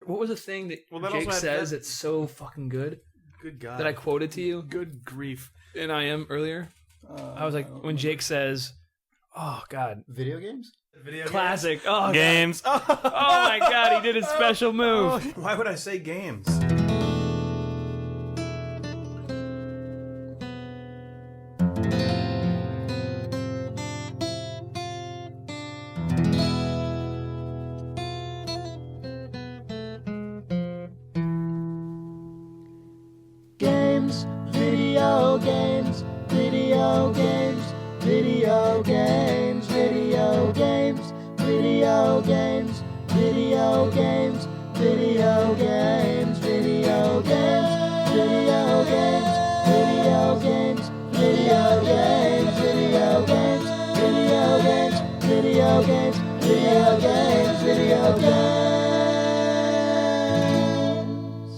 What was the thing that Jake says that's so fucking good? Good God. That I quoted to you? Good grief. And I am earlier? I was like, when Jake says, oh, God. Video games? Classic. Oh, games. God. Oh, my God. He did his special move. Oh, why would I say games? Games, video games, video games, video games, video games, video games, video games, video games, video games, video games, video games, video games, video games, video games, video games, video games, video games.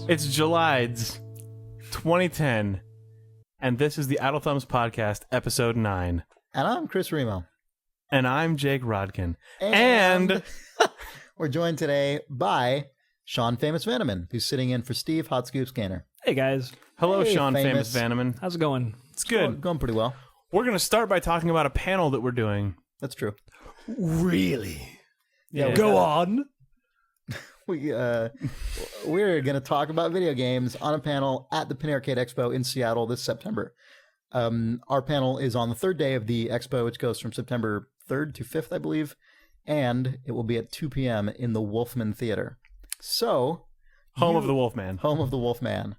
It's Julides 2010, and this is the Idle Thumbs Podcast, Episode 9. And I'm Chris Remo. And I'm Jake Rodkin. And we're joined today by Sean Famous Vanaman, who's sitting in for Steve Hot Scoop Scanner. Hey, guys. Hello, Hey, Sean Famous. Vanaman. How's it going? It's good. Going pretty well. We're going to start by talking about a panel that we're doing. That's true. Really? Yeah. Go on. We're going to talk about video games on a panel at the Pin Arcade Expo in Seattle this September. Our panel is on the third day of the expo, which goes from September 3rd to 5th, I believe, and it will be at 2 p.m. in the Wolfman Theater. So, Home of the Wolfman. Home of the Wolfman.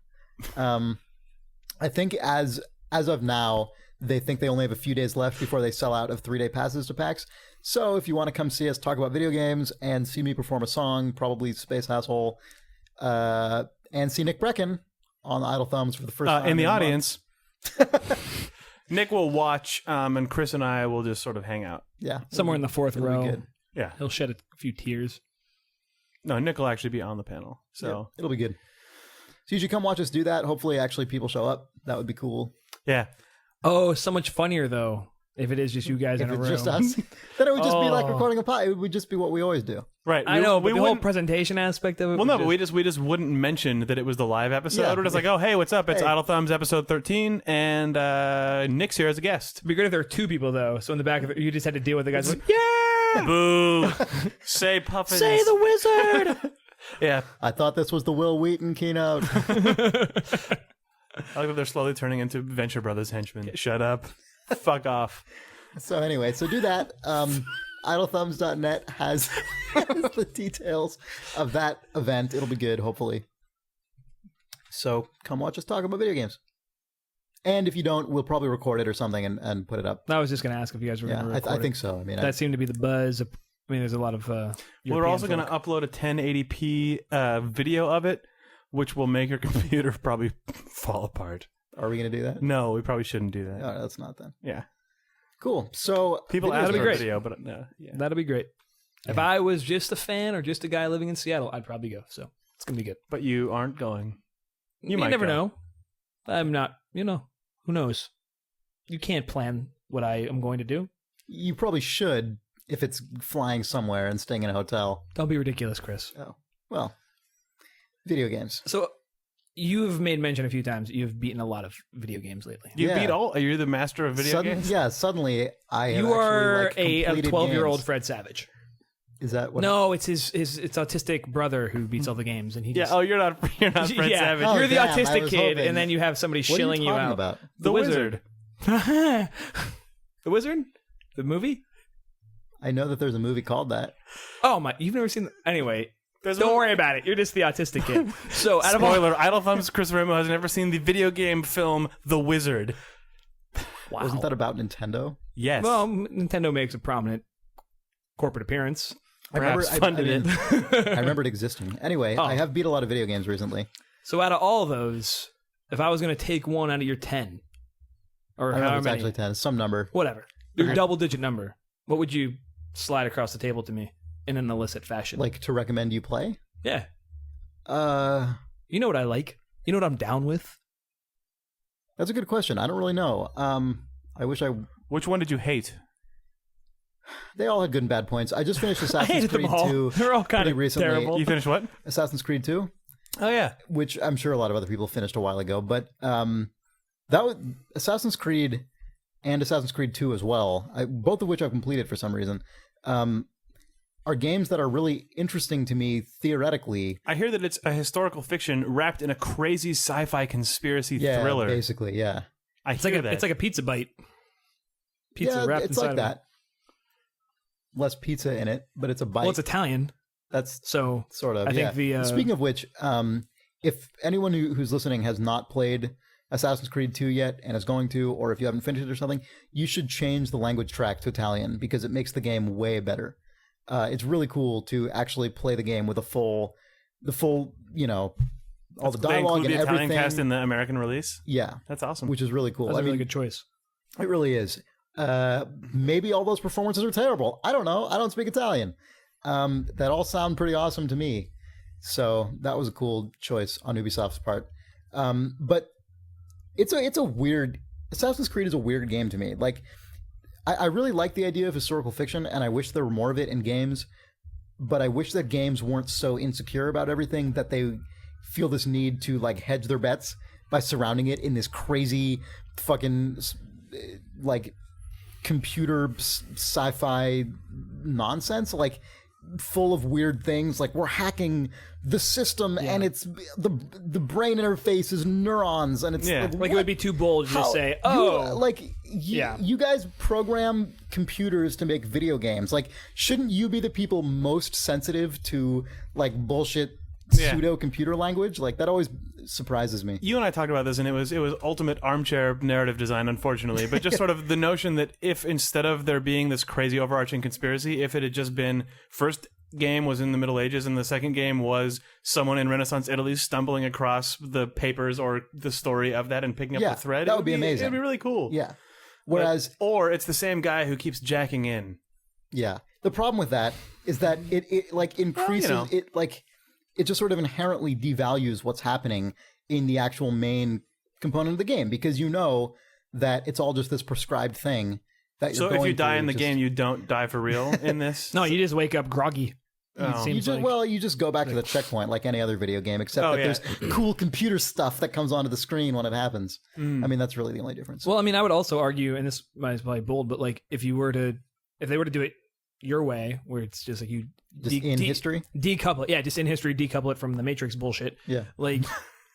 I think as of now, they think they only have a few days left before they sell out of 3-day passes to PAX. So if you want to come see us talk about video games and see me perform a song, probably Space Asshole, and see Nick Brecken on Idle Thumbs for the first time in the a month. audience, Nick will watch, and Chris and I will just sort of hang out. Yeah. Somewhere in the fourth it'll be row. good. Yeah. He'll shed a few tears. No, Nick will actually be on the panel. So Yeah, it'll be good. So you should come watch us do that. Hopefully, actually, people show up. That would be cool. yeah. Oh, so much funnier, though, if it is just you guys in If a it's room. just us, then it would just be like Oh. recording a pod. It would just be what we always do. Right. I know, but we the whole wouldn't- presentation aspect of it. Well, no, was but we just wouldn't mention that it was the live episode. Yeah. We're just like, oh, hey, what's up? It's Hey. Idle Thumbs episode 13, and Nick's here as a guest. It'd be great if there were two people, though. So in the back of it, you just had to deal with the guys like, yeah! Boo! Say Puffins. Say the wizard! Yeah. I thought this was the Will Wheaton keynote. I like that they're slowly turning into Venture Brothers henchmen. Shut up. Fuck off. So anyway, so do that. IdleThumbs.net has the details of that event. It'll be good, hopefully. So come watch us talk about video games. And if you don't, we'll probably record it or something and put it up. I was just going to ask if you guys were going to Yeah, record I think so. I mean, that seemed to be the buzz. I mean, there's a lot of We're also going to upload a 1080p video of it, which will make your computer probably fall apart. are we going to do that? No, we probably shouldn't do that. No, that's not then. Yeah. Cool. So People video ask be for great. a video, but yeah. That'll be great. If I was just a fan or just a guy living in Seattle, I'd probably go. So it's going to be good. But you aren't going. You might never go. know. I'm not, who knows? You can't plan what I am going to do. You probably should if it's flying somewhere and staying in a hotel. Don't be ridiculous, Chris. Oh, well, video games. So you've made mention a few times you've beaten a lot of video games lately. You Yeah. beat all. You're the master of video games? Yeah, suddenly I have You are actually, a completed 12-year-old games. Fred Savage. Is that what? No, it's his autistic brother who beats all the games, and he Yeah. just Oh, you're not Fred Savage. Oh, you're the damn, I autistic was kid, hoping. and then you have somebody What are shilling you you talking out. about? The Wizard. The Wizard? The movie? I know that there's a movie called that. Oh my! You've never seen? Anyway, There's don't a- worry about it. You're just the autistic kid. So out of all, Spoiler, Idle Thumbs Chris Remo has never seen the video game film The Wizard. wow. Wasn't that about Nintendo? Yes. Well, Nintendo makes a prominent corporate appearance. Perhaps funded it. I remember it existing. Anyway, Oh. I have beat a lot of video games recently. So out of all those, if I was going to take one out of your 10, or I don't know if however it's many, actually 10. It's some number. whatever, your double-digit number, what would you slide across the table to me in an illicit fashion? Like to recommend you play? Yeah. Uh, You know what I like? You know what I'm down with? that's a good question. I don't really know. I wish I... Which one did you hate? They all had good and bad points. I just finished I Assassin's hated them Creed all. 2 They're all kind pretty of recently. terrible. You finished what? Assassin's Creed 2, Oh yeah. which I'm sure a lot of other people finished a while ago, but that was Assassin's Creed and Assassin's Creed 2 as well, both of which I've completed for some reason, are games that are really interesting to me theoretically. I hear that it's a historical fiction wrapped in a crazy sci-fi conspiracy thriller. Basically, yeah. It's like a pizza bite. Pizza wrapped it's inside like of that. Less pizza in it, but it's a bite. Well, it's Italian, That's so sort of. I think the Speaking of which, if anyone who's listening has not played Assassin's Creed 2 yet and is going to, or if you haven't finished it or something, you should change the language track to Italian because it makes the game way better. It's really cool to actually play the game with the full, all the They dialogue include and the Italian everything. cast in the American release. Yeah, That's awesome. which is really cool. that's I a really mean, good choice. it really is. Maybe all those performances are terrible. I don't know. I don't speak Italian. That all sound pretty awesome to me. So that was a cool choice on Ubisoft's part. But it's a weird. Assassin's Creed is a weird game to me. Like, I really like the idea of historical fiction, and I wish there were more of it in games. But I wish that games weren't so insecure about everything that they feel this need to like hedge their bets by surrounding it in this crazy fucking like computer sci-fi nonsense, like full of weird things. Like, we're hacking the system, and it's the brain interface is neurons, and it's Like, it would be too bold to just say, you guys program computers to make video games. Like, shouldn't you be the people most sensitive to like bullshit pseudo computer language? Like, that always surprises me. You and I talked about this, and it was ultimate armchair narrative design, unfortunately. But just sort of the notion that if instead of there being this crazy overarching conspiracy, if it had just been first game was in the Middle Ages and the second game was someone in Renaissance Italy stumbling across the papers or the story of that and picking up the thread, that would be amazing. It'd be really cool. Yeah. Whereas, or it's the same guy who keeps jacking in. yeah, the problem with that is that it like increases it just sort of inherently devalues what's happening in the actual main component of the game, because you know that it's all just this prescribed thing that you're So if going you die through. in the game, you don't die for real in this? No, you just wake up groggy. It seems like. You just go back to the checkpoint like any other video game, except there's cool computer stuff that comes onto the screen when it happens. I mean, that's really the only difference. Well, I mean, I would also argue, and this might be probably bold, but like if they were to do it your way, where it's just like you history decouple it, just in history, decouple it from the Matrix bullshit. Yeah, like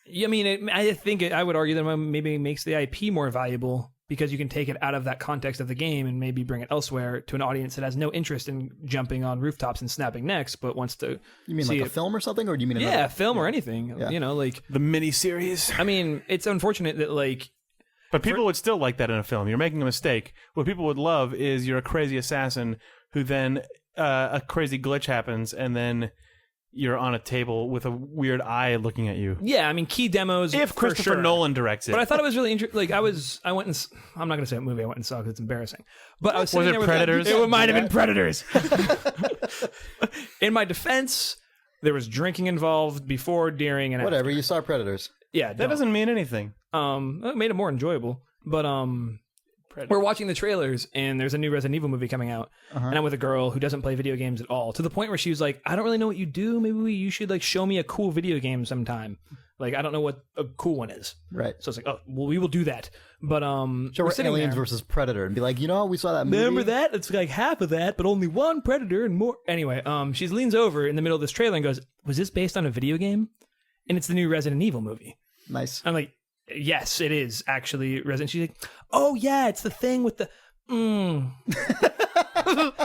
I mean, I think I would argue that maybe makes the IP more valuable because you can take it out of that context of the game and maybe bring it elsewhere to an audience that has no interest in jumping on rooftops and snapping necks, but wants to. You mean like a film or something, or do you mean a film or anything? Yeah. You know, like the miniseries. I mean, it's unfortunate that like. But people would still like that in a film. You're making a mistake. What people would love is you're a crazy assassin who then a crazy glitch happens and then you're on a table with a weird eye looking at you. Yeah, I mean, key demos. If Christopher Nolan directs it. But I thought it was really interesting. Like, I went and I'm not going to say what movie I went and saw because it's embarrassing. But I was sitting there with Predators? It might have been Predators. In my defense, there was drinking involved before, during, and whatever. after. You saw Predators. Yeah, that doesn't mean anything. It made it more enjoyable. But we're watching the trailers, and there's a new Resident Evil movie coming out, and I'm with a girl who doesn't play video games at all. To the point where she was like, "I don't really know what you do. Maybe you should like show me a cool video game sometime. Like, I don't know what a cool one is." Right. So it's like, "Oh, well, we will do that." But show her Aliens versus Predator and be like, we saw that movie. Remember that? It's like half of that, but only one Predator and more. Anyway, she leans over in the middle of this trailer and goes, "Was this based on a video game?" And it's the new Resident Evil movie. Nice. I'm like, yes, it is actually Resident. She's like, oh yeah, it's the thing with the,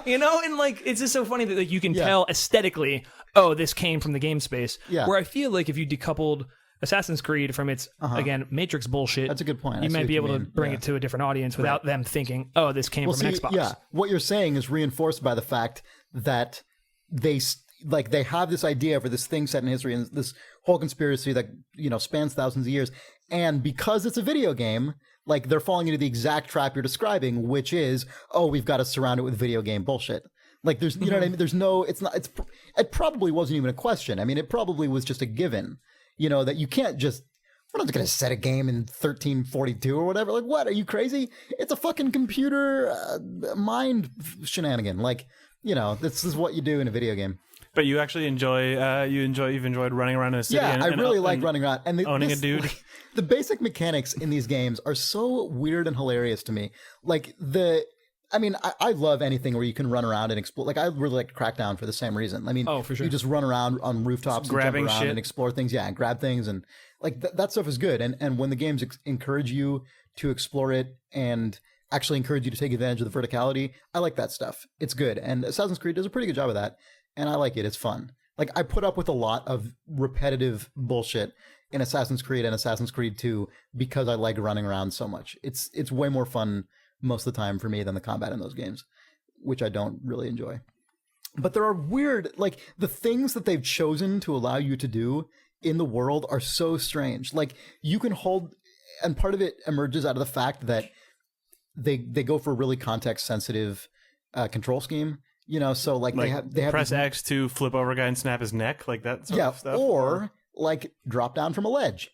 you know, and like it's just so funny that like you can tell aesthetically, oh, this came from the game space. Yeah. Where I feel like if you decoupled Assassin's Creed from its again Matrix bullshit, that's a good point. You might be able to bring it to a different audience without them thinking, oh, this came from an Xbox. Yeah, what you're saying is reinforced by the fact that they have this idea for this thing set in history and this whole conspiracy that spans thousands of years, and because it's a video game, like they're falling into the exact trap you're describing, which is, oh, we've got to surround it with video game bullshit. Like there's you know what I mean, there's no, it probably wasn't even a question. I mean, it probably was just a given, that you can't just we're not going to set a game in 1342 or whatever. Like, what? Are you crazy? It's a fucking computer mind shenanigan. Like, you know, this is what you do in a video game. But you actually you've enjoyed running around in a city. Yeah, I really like running around. And owning a dude. The basic mechanics in these games are so weird and hilarious to me. Like, I love anything where you can run around and explore. Like, I really like Crackdown for the same reason. I mean, for sure. You just run around on rooftops and jump around and explore things. Yeah, and grab things. And, like, that stuff is good. And when the games encourage you to explore it and actually encourage you to take advantage of the verticality, I like that stuff. It's good. And Assassin's Creed does a pretty good job of that. And I like it. It's fun. Like, I put up with a lot of repetitive bullshit in Assassin's Creed and Assassin's Creed 2 because I like running around so much. It's way more fun most of the time for me than the combat in those games, which I don't really enjoy. But there are weird, like, the things that they've chosen to allow you to do in the world are so strange. Like, you can hold, and part of it emerges out of the fact that they go for a really context-sensitive control scheme. You know, so like they have press X to flip over a guy and snap his neck, like that sort of stuff. Or like drop down from a ledge.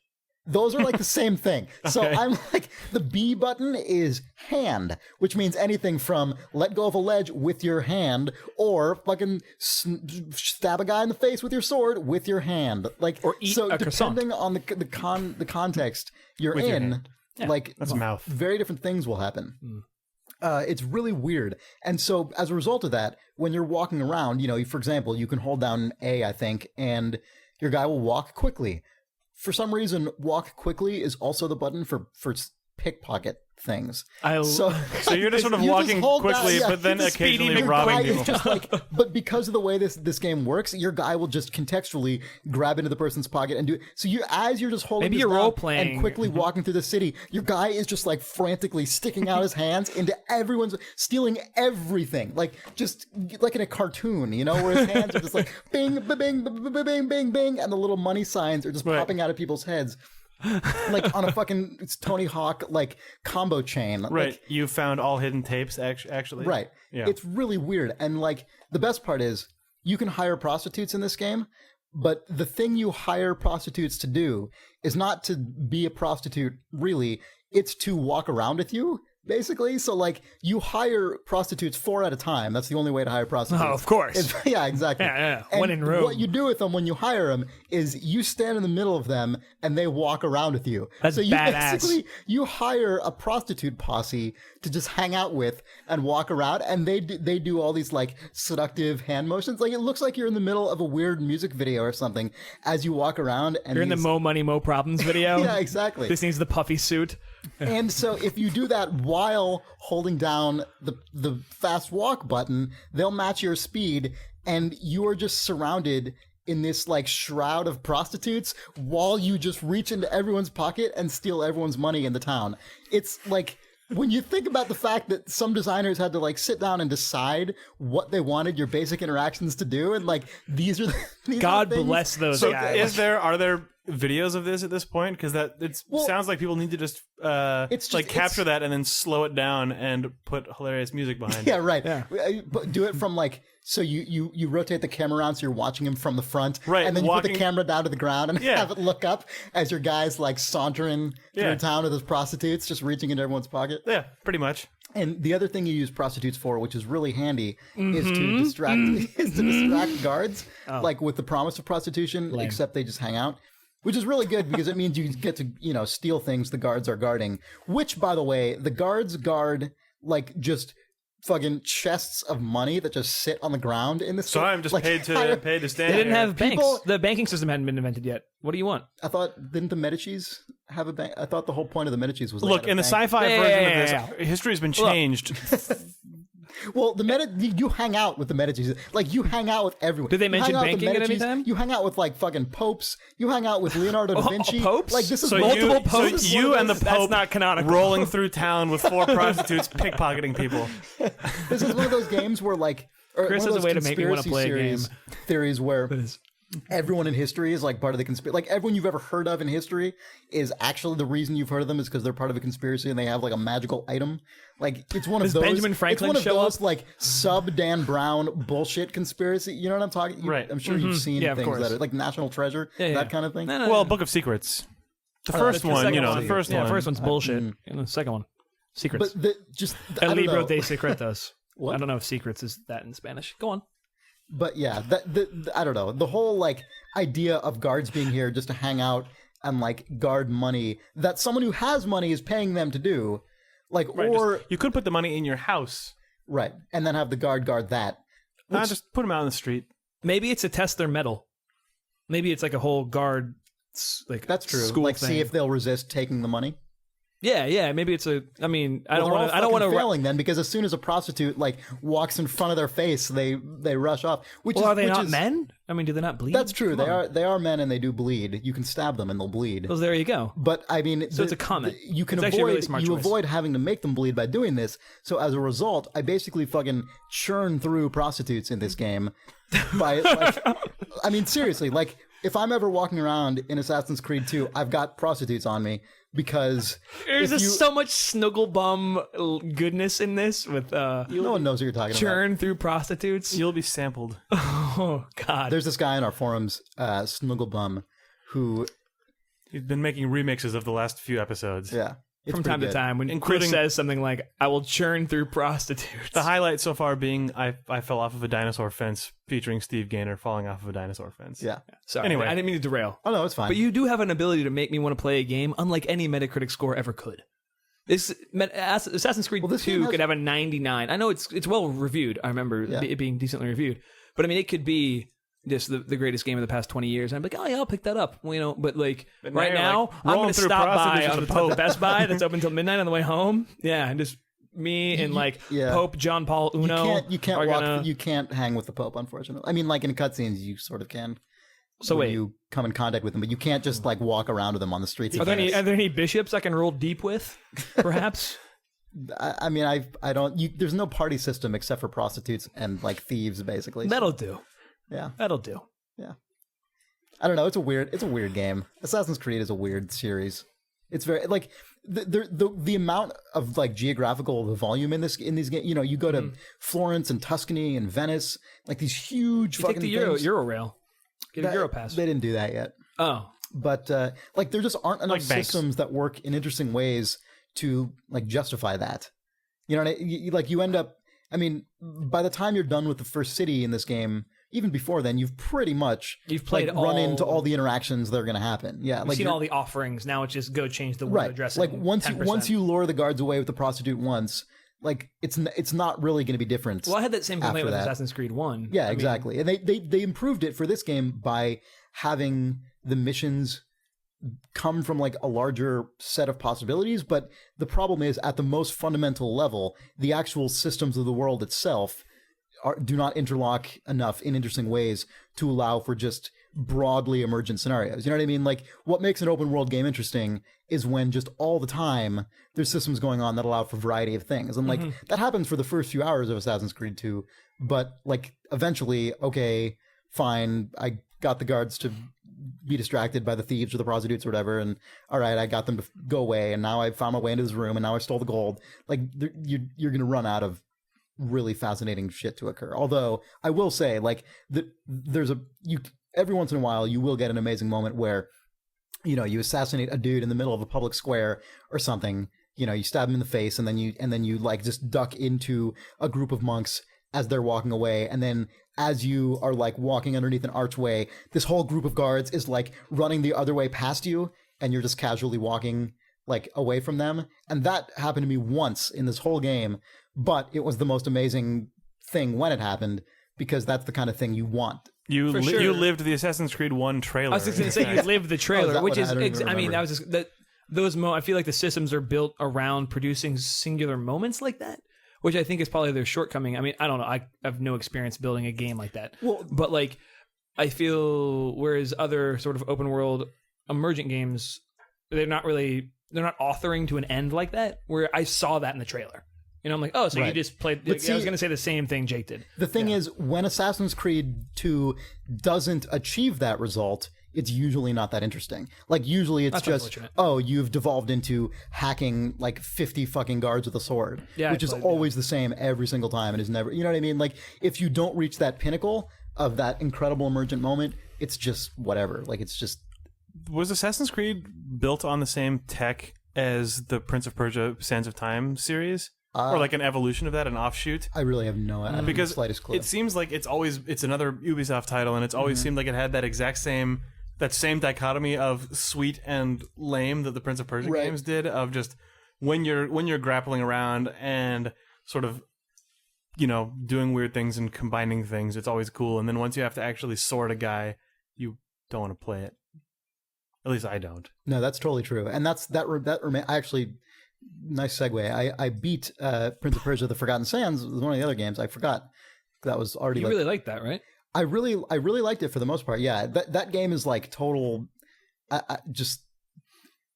Those are like the same thing. So I'm like, the B button is hand, which means anything from let go of a ledge with your hand, or fucking stab a guy in the face with your sword with your hand. Like, or eat so a depending on the context you're with in, like that's mouth. Very different things will happen. It's really weird. And so as a result of that, when you're walking around, you know, for example, you can hold down A, I think, and your guy will walk quickly. For some reason, walk quickly is also the button for pickpocket things. So you're just sort of walking quickly, but then occasionally robbing people. Just like, but because of the way this game works, your guy will just contextually grab into the person's pocket and do it. So as you're just holding maybe this you're down role playing and quickly walking through the city, your guy is just like frantically sticking out his hands into everyone's, stealing everything, like just like in a cartoon, you know, where his hands are just like bing, bing, bing, bing, bing, bing, and the little money signs are just popping out of people's heads. Like on a fucking Tony Hawk like combo chain. Right. Like, you found all hidden tapes actually. Right. Yeah. It's really weird. And like the best part is you can hire prostitutes in this game, but the thing you hire prostitutes to do is not to be a prostitute really. It's to walk around with you. Basically, so like you hire prostitutes 4 at a time. That's the only way to hire prostitutes. Oh, of course. Yeah, exactly. Yeah. And when in Rome. what you do with them when you hire them is you stand in the middle of them and they walk around with you. That's so you badass. basically you hire a prostitute posse to just hang out with and walk around, and they do all these like seductive hand motions. Like it looks like you're in the middle of a weird music video or something as you walk around. And you're in the Mo Money Mo Problems video. Yeah, exactly. This needs the puffy suit. And so if you do that while holding down the fast walk button, they'll match your speed, and you are just surrounded in this like shroud of prostitutes while you just reach into everyone's pocket and steal everyone's money in the town. It's like, when you think about the fact that some designers had to like sit down and decide what they wanted your basic interactions to do, and like these are God bless those guys. Are there videos of this at this point? Because sounds like people need to just capture that and then slow it down and put hilarious music behind it. Yeah, right. Yeah. But do it from like, so you rotate the camera around so you're watching him from the front, right? And then you put the camera down to the ground and have it look up as your guy's like sauntering through town with his prostitutes, just reaching into everyone's pocket. Yeah, pretty much. And the other thing you use prostitutes for, which is really handy, is to distract guards, like with the promise of prostitution, except they just hang out. Which is really good because it means you get to, you know, steal things the guards are guarding. Which, by the way, the guards guard like just fucking chests of money that just sit on the ground in the So I'm just paid to stand. They didn't have banks. The banking system hadn't been invented yet. What do you want? I thought, didn't the Medicis have a bank? I thought the whole point of the Medicis was look in the sci-fi version of this. History's been changed. Well, you hang out with the Medici. Like, you hang out with everyone. Did they mention banking at any time? You hang out with, like, fucking popes. You hang out with Leonardo da Vinci. Popes? Like, this is multiple popes. So you and the Pope that's not canonical. rolling through town with 4 prostitutes pickpocketing people. This is one of those games where, like... Chris has a way to make me want to play a game. Theories where... Everyone in history is like part of the conspiracy. Like everyone you've ever heard of in history is actually the reason you've heard of them is because they're part of a conspiracy and they have like a magical item. Like it's one of those. Benjamin Franklin it's one of those up? like sub Dan Brown bullshit conspiracy. You know what I'm talking? Right. I'm sure you've seen things course. that are like National Treasure, that kind of thing. Well, Book of Secrets. The first one, second the one. first one. Yeah, the first one's bullshit. And the second one, secrets. But El I don't libro know. de secretos. What? I don't know if secrets is that in Spanish. Go on. But yeah, I don't know. The whole like idea of guards being here just to hang out and like guard money that someone who has money is paying them to do, like Right, or you could put the money in your house. right, and then have the guard that. Just put them out on the street. Maybe it's to test their metal. Maybe it's like a whole guard, like That's true. School Like thing. see if they'll resist taking the money. Yeah. Maybe it's a. I mean, I don't Well, want to. they're all I don't want fucking to. failing then because as soon as a prostitute like walks in front of their face, they rush off. Which Well, is, are they which not is, men? I mean, do they not bleed? That's true. Come on. They are men and they do bleed. You can stab them and they'll bleed. Well, there you go. But I mean, So it's a comment. You can It's actually a avoid really smart choice. avoid having to make them bleed by doing this. So as a result, I basically fucking churn through prostitutes in this game. By like, I mean, seriously, like if I'm ever walking around in Assassin's Creed 2, I've got prostitutes on me because There's if just so much snuggle bum goodness in this with no one knows what you're talking churn through prostitutes. You'll be sampled. Oh God. about. There's this guy in our forums, Snugglebum, who He's been making remixes of the last few episodes. it's From pretty time to good. time when Including- Chris says something like, "I will churn through prostitutes." The highlight so far being I fell off of a dinosaur fence featuring Steve Gaynor falling off of a dinosaur fence. Yeah. Sorry, Anyway. I didn't mean to derail. Oh no, it's fine. But you do have an ability to make me want to play a game, unlike any Metacritic score ever could. Assassin's Creed Well, this game 2 has- could have a 99. I know it's well reviewed. I remember it being decently reviewed. But I mean, it could be just the greatest game of the past 20 years. And I'm like, oh yeah, I'll pick that up. Well, you know, but like But now right you're, now, like, I'm rolling going to through stop by prostitutes on with the the Pope. Best Buy that's open until midnight on the way home. Yeah, and just me and like Yeah. Pope John Paul Uno. you can't are walk. gonna- You can't hang with the Pope, unfortunately. I mean, like in cutscenes, you sort of can. So when wait, you come in contact with them, but you can't just like walk around with them on the streets. are of there Venice. any bishops I can roll deep with? Perhaps. I mean, I don't. There's no party system except for prostitutes and like thieves, basically. That'll do. Yeah, That'll do. yeah. I don't know. It's a weird game. Assassin's Creed is a weird series. It's very like the amount of like geographical volume in these games. You know, you go to Florence and Tuscany and Venice, like these huge Take fucking the things. Eurorail. Get a That- Euro pass. They didn't do that yet. Oh. But like there just aren't enough Like banks. systems that work in interesting ways to like justify that. You know what like you end up, I mean, by the time you're done with the first city in this game, even before then, you've pretty much played like, run into all- all the interactions that are going to happen. Yeah, You've like seen you're- all the offerings. Now it's just go change the window right. dressing. Like once 10%. you lure the guards away with the prostitute once, like it's not really going to be different. Well, I had that same complaint after with that. Assassin's Creed 1. Yeah, I mean, exactly. And they improved it for this game by having the missions come from like a larger set of possibilities, but the problem is at the most fundamental level, the actual systems of the world itself do not interlock enough in interesting ways to allow for just broadly emergent scenarios. You know what I mean? Like what makes an open world game interesting is when just all the time there's systems going on that allow for variety of things. And like that happens for the first few hours of Assassin's Creed 2, but like eventually, okay, fine, I got the guards to be distracted by the thieves or the prostitutes or whatever, and all right, I got them to go away, and now I found my way into this room, and now I stole the gold. Like you're gonna run out of really fascinating shit to occur. Although I will say, like there's every once in a while you will get an amazing moment where, you know, you assassinate a dude in the middle of a public square or something. You know, you stab him in the face, and then you like just duck into a group of monks as they're walking away, and then as you are like walking underneath an archway, this whole group of guards is like running the other way past you, and you're just casually walking like away from them. And that happened to me once in this whole game, but it was the most amazing thing when it happened, because that's the kind of thing you want. You For sure. you lived the Assassin's Creed 1 trailer. I was just going to say you lived the trailer, that which what is, I don't even I mean, remember. that was just, I feel like the systems are built around producing singular moments like that, which I think is probably their shortcoming. I mean, I don't know. I have no experience building a game like that. Well, But like, I feel whereas other sort of open world emergent games, they're not authoring to an end like that, where I saw that in the trailer. You know, I'm like, oh, so you Right. just played. But I was see- going to say the same thing Jake did. the thing is, when Assassin's Creed 2 doesn't achieve that result, it's usually not that interesting. Like, usually it's That's just, unfortunate. oh, you've devolved into hacking like 50 fucking guards with a sword, Yeah, which is always the same every single time and is never, you know what I mean? Like, if you don't reach that pinnacle of that incredible emergent moment, it's just whatever. Like, it's just Was Assassin's Creed built on the same tech as the Prince of Persia: Sands of Time series, or like an evolution of that, an offshoot? I really have no idea. Because the slightest clue. it seems like it's another Ubisoft title, and it's always seemed like it had that same dichotomy of sweet and lame that the Prince of Persia games did, of just when you're grappling around and sort of, you know, doing weird things and combining things, it's always cool, and then once you have to actually sword a guy, you don't want to play it. At least I don't. No, that's totally true, and that actually, nice segue. I beat Prince of Persia: The Forgotten Sands. It was one of the other games. I forgot that was already. You really liked that, right? I really liked it for the most part. Yeah, that game is like total, just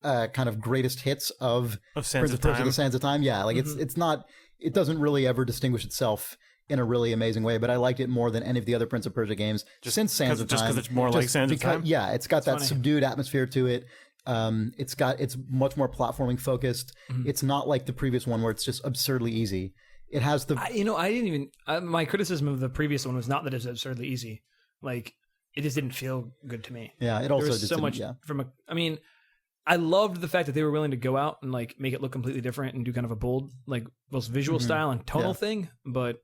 kind of greatest hits of Prince of Persia: The Sands of Time. Yeah, like it's not. It doesn't really ever distinguish itself in a really amazing way, but I liked it more than any of the other Prince of Persia games since Sands of Time. Just because it's more like Sands of Time? Yeah, it's got that subdued atmosphere to it. It's much more platforming focused. It's not like the previous one where it's just absurdly easy. It has the... I didn't even... my criticism of the previous one was not that it's absurdly easy. Like, it just didn't feel good to me. Yeah, it also just so much from a... I mean... I loved the fact that they were willing to go out and like make it look completely different and do kind of a bold, like both visual style and tonal thing. But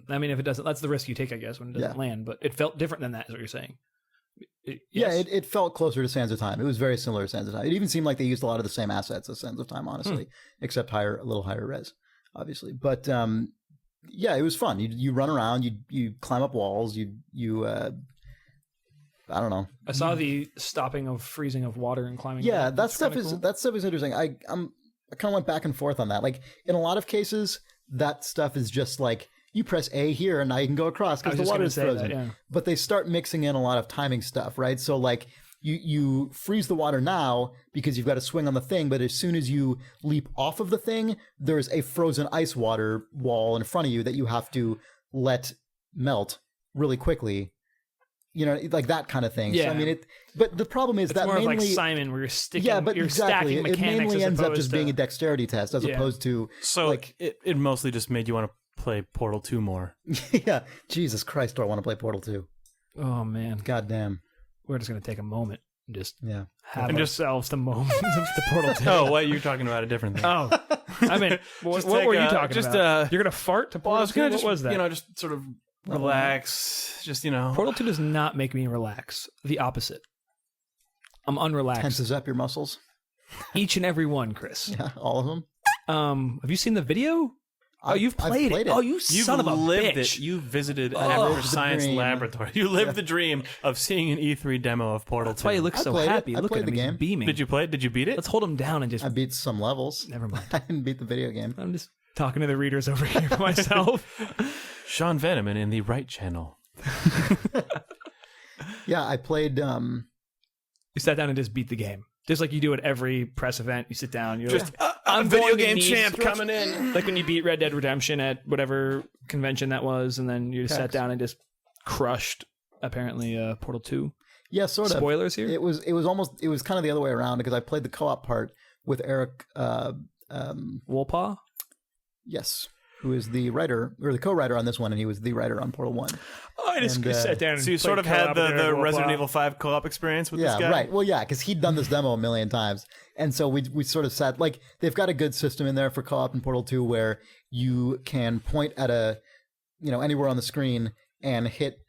I mean, if it doesn't, that's the risk you take, I guess, when it doesn't land. But it felt different than that, is what you're saying. It felt closer to Sands of Time. It was very similar to Sands of Time. It even seemed like they used a lot of the same assets as Sands of Time, honestly, except a little higher res, obviously. But it was fun. You run around, you climb up walls, you I don't know. I saw the stopping of freezing of water and climbing. Yeah, that stuff is interesting. I kind of went back and forth on that. Like in a lot of cases, that stuff is just like you press A here and now you can go across because the water is frozen. But they start mixing in a lot of timing stuff, right? So like you freeze the water now because you've got to swing on the thing, but as soon as you leap off of the thing, there's a frozen ice water wall in front of you that you have to let melt really quickly. You know, like that kind of thing. Yeah. So, I mean, but the problem is that more mainly... of like Simon, where you're sticking, you're stacking mechanics. It mainly ends up just being a dexterity test as opposed to... So like, it mostly just made you want to play Portal 2 more. Yeah. Jesus Christ, do I want to play Portal 2. Oh, man. God damn. We're just going to take a moment and just have and ourselves the moment of the Portal 2. Oh, what? You're talking about a different thing. Oh. I mean, what were you talking about? You're going to fart to Portal 2? What was that? You know, just sort of... relax, just, you know. Portal 2 does not make me relax. The opposite. I'm unrelaxed. Tenses up your muscles. Each and every one, Chris. Yeah, all of them. Have you seen the video? You've played it. Oh, you've son of a lived bitch. It. You visited a science laboratory. You lived the dream of seeing an E3 demo of Portal 2. That's why he looks so happy. Look at him, he's beaming. Did you play it? Did you beat it? Let's hold him down and just... I beat some levels. Never mind. I didn't beat the video game. I'm just talking to the readers over here for myself. Sean Vanaman in the right channel. Yeah, I played... You sat down and just beat the game. Just like you do at every press event. You sit down. You're just, I'm video game champ coming in. Like when you beat Red Dead Redemption at whatever convention that was, and then you just sat down and just crushed, apparently, Portal 2. Yeah, sort of. Spoilers here? It was kind of the other way around because I played the co-op part with Eric... Wolpaw? Yes. Who is the writer, or the co-writer on this one, and he was the writer on Portal 1. Oh, I just sat down and so you sort of had the Resident Evil 5 co-op experience with this guy? Yeah, right. Well, yeah, because he'd done this demo a million times. And so we sort of sat, like, they've got a good system in there for co-op in Portal 2 where you can point at anywhere on the screen and hit...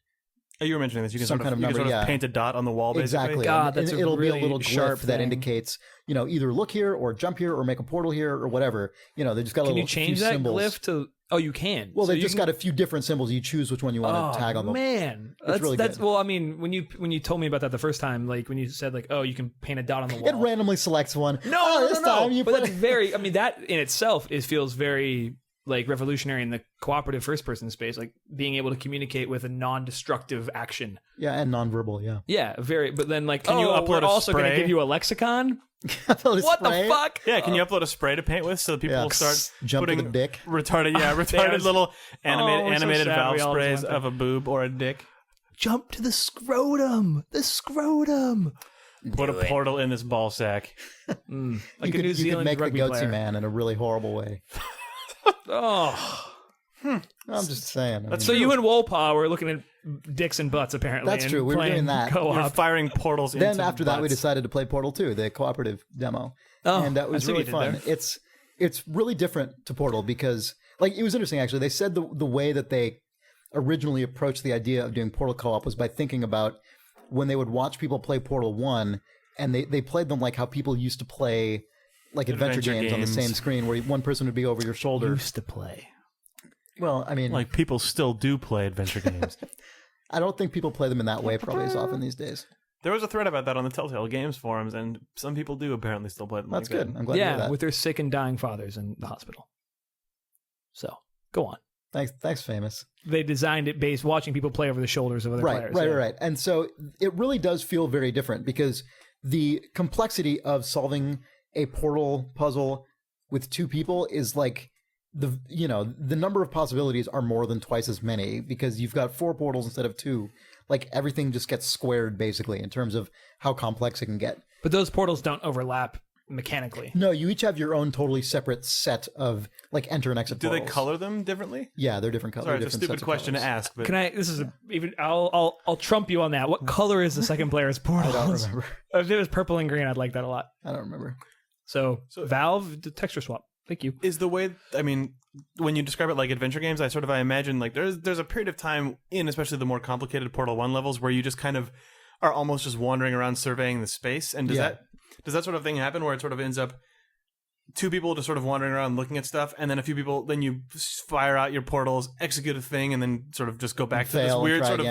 Oh, you were mentioning this. You can sort of paint a dot on the wall, basically. Exactly. God, that's it'll really be a little sharp glyph that indicates, either look here or jump here or make a portal here or whatever. They just got Can you change that symbols. glyph to... Oh, you can. Well, they've just got a few different symbols. You choose which one you want to tag on them. Man, it's really good. Well, I mean, when you told me about that the first time, like when you said like, oh, you can paint a dot on the wall. It randomly selects one. No. Time but that's very. I mean, that in itself feels very like revolutionary in the cooperative first-person space, like being able to communicate with a non-destructive action. Yeah, and non-verbal. Yeah. Yeah, very. But then, like, can you upload we're a also going to spray? give you a lexicon. What the fuck? Yeah, can you upload a spray to paint with so that people will start jump putting to the dick? retarded little animated so valve sprays of a boob or a dick. Jump to the scrotum. The scrotum. Put a portal in this ball sack. Like you a New could Zealand make the rugby Goatsy player. Man in a really horrible way. Oh. I'm just saying. So you and Wolpaw were looking at dicks and butts, apparently. That's and true. We were playing doing that. co-op. You're firing portals Then into after that, we butts. decided to play Portal 2, the cooperative demo. Oh, and that I was see what really you fun. did there. It's really different to Portal because, like, it was interesting, actually. They said the way that they originally approached the idea of doing Portal co-op was by thinking about when they would watch people play Portal 1, and they played them like how people used to play, like, adventure games on the same screen, where one person would be over your shoulder. Used to play. Well, I mean... Like, people still do play adventure games. I don't think people play them in that way probably as often these days. There was a thread about that on the Telltale Games forums, and some people do apparently still play them. That's like good. that. I'm glad to hear that. With their sick and dying fathers in the hospital. So, go on. Thanks, Famous. They designed it based watching people play over the shoulders of other players. Right. And so it really does feel very different because the complexity of solving a Portal puzzle with two people is like the number of possibilities are more than twice as many because you've got 4 portals instead of 2. Like everything just gets squared basically in terms of how complex it can get. But those portals don't overlap mechanically. No, you each have your own totally separate set of like enter and exit Do portals. they color them differently? Yeah, they're different colors. Sorry, it's a stupid question to ask. But Can I? This is I'll trump you on that. What color is the second player's portal? I don't remember. If it was purple and green, I'd like that a lot. I don't remember. So Valve, the texture swap. Thank you. is the way, I mean, when you describe it like adventure games, I imagine like there's a period of time in especially the more complicated Portal 1 levels where you just kind of are almost just wandering around surveying the space. And does that sort of thing happen where it sort of ends up 2 people just sort of wandering around looking at stuff, and then a few people, then you fire out your portals, execute a thing, and then sort of just go back to this weird sort of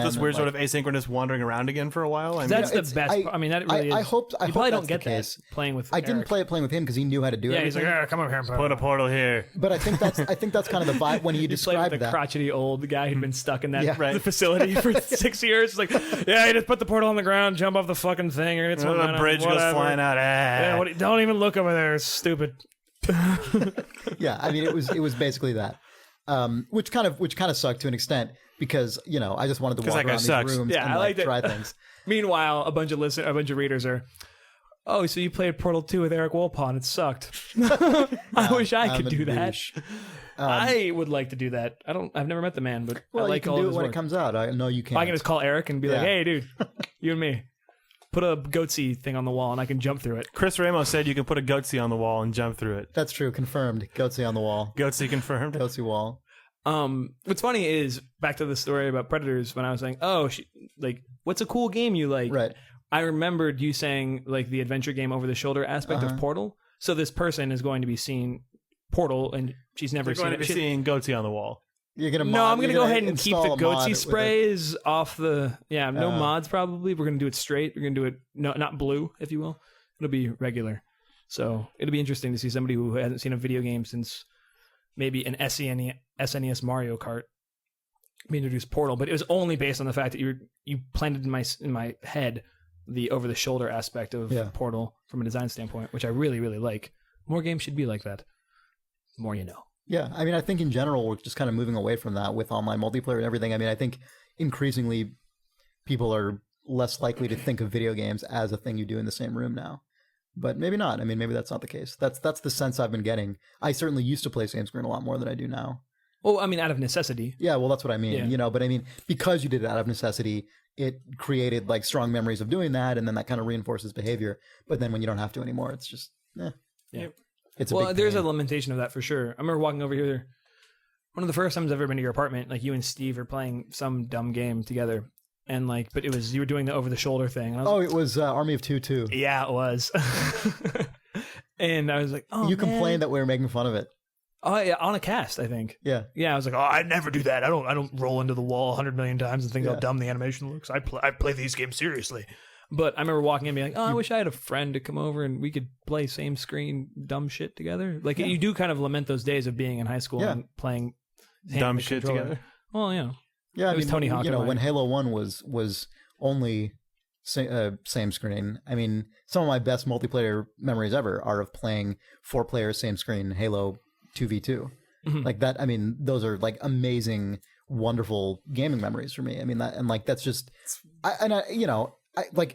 asynchronous wandering around again for a while. I mean, That's the best. I mean, that really is. I hope you probably don't that's get the that case. playing with. I didn't Eric. play it playing with him because he knew how to do it. Yeah, he's like, come over here and put a portal here. But I think that's kind of the vibe when you He played describe with the that. crotchety old guy who'd been stuck in that Yeah. facility for 6 years. It's like, yeah, you just put the portal on the ground, jump off the fucking thing, or it's The bridge goes flying out. Yeah, don't even look over there. It's stupid. Yeah, I mean it was basically that, which kind of sucked to an extent because I just wanted to walk that guy around sucks. these rooms Yeah, and I liked it. try things. Meanwhile, a bunch of readers are, oh, so you played Portal 2 with Eric Wolpaw and it sucked. I wish I could do that. I would like to do that. I've never met the man, but Well, I like you all can do of his it when work. it comes out. I know you can. I can just call Eric and be like, Yeah. hey, dude, you and me. Put a goatsy thing on the wall and I can jump through it. Chris Ramos said you can put a goatsy on the wall and jump through it. That's true. Confirmed. Goatsy on the wall. Goatsy confirmed. Goatsy wall. What's funny is back to the story about Predators when I was saying, oh, what's a cool game you like? Right. I remembered you saying like the adventure game over the shoulder aspect of Portal. So this person is going to be seeing Portal and she's never You're seen going it. to be seeing goatsy on the wall. You're gonna. No, I'm gonna go ahead and keep the install a mod goatsy with sprays off the. Yeah, no mods probably. We're gonna do it straight. We're gonna do it not blue, if you will. It'll be regular. So it'll be interesting to see somebody who hasn't seen a video game since maybe an SNES Mario Kart be introduced Portal, but it was only based on the fact that you planted in my head the over the shoulder aspect of Portal from a design standpoint, which I really really like. More games should be like that. The more you know. Yeah, I mean, I think in general we're just kind of moving away from that with online multiplayer and everything. I mean, I think increasingly people are less likely to think of video games as a thing you do in the same room now. But maybe not. I mean, maybe that's not the case. That's the sense I've been getting. I certainly used to play same screen a lot more than I do now. Well, I mean, out of necessity. Yeah, well, that's what I mean. Yeah. But I mean, because you did it out of necessity, it created like strong memories of doing that, and then that kind of reinforces behavior. But then when you don't have to anymore, it's just, Yeah. It's a big there's pain. a limitation of that for sure. I remember walking over here. One of the first times I've ever been to your apartment, like you and Steve are playing some dumb game together, and but it was you were doing the over the shoulder thing. And I was it was Army of Two too. yeah, it was. And I was like, oh, You man. complained that we were making fun of it. Oh yeah, on a cast, I think. Yeah. Yeah, I was like, oh, I never do that. I don't roll into the wall 100 million times and think how dumb the animation looks. I play these games seriously. But I remember walking in and being like, oh, I wish I had a friend to come over and we could play same screen dumb shit together. Like you do kind of lament those days of being in high school and playing Dumb shit controller. together. Well, Yeah, I It was mean, Tony Hawk in mine. when Halo 1 was only same screen. I mean, some of my best multiplayer memories ever are of playing 4-player same screen Halo 2v2. Like that, I mean, those are like amazing, wonderful gaming memories for me. I mean, that's just,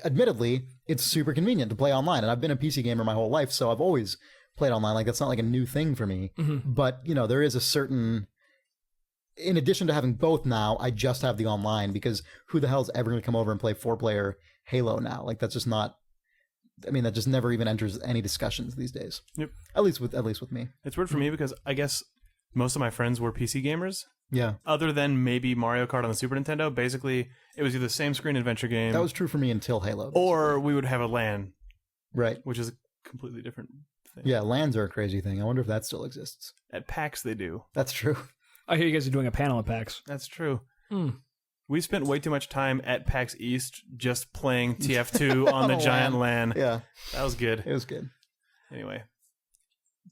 admittedly, it's super convenient to play online, and I've been a PC gamer my whole life, so I've always played online. Like that's not like a new thing for me. But there is a certain in addition to having both now, I just have the online because who the hell's ever going to come over and play 4-player Halo now? Like that's just not. I mean, that just never even enters any discussions these days. Yep. At least with me. It's weird for me because I guess most of my friends were PC gamers. Yeah. Other than maybe Mario Kart on the Super Nintendo, basically it was either same screen adventure game. That was true for me until Halo. Basically. Or we would have a LAN. Right. Which is a completely different thing. Yeah, LANs are a crazy thing. I wonder if that still exists. At PAX they do. That's true. I hear you guys are doing a panel at PAX. That's true. Hmm. We spent way too much time at PAX East just playing TF2 on the giant LAN. Yeah. That was good. It was good. Anyway.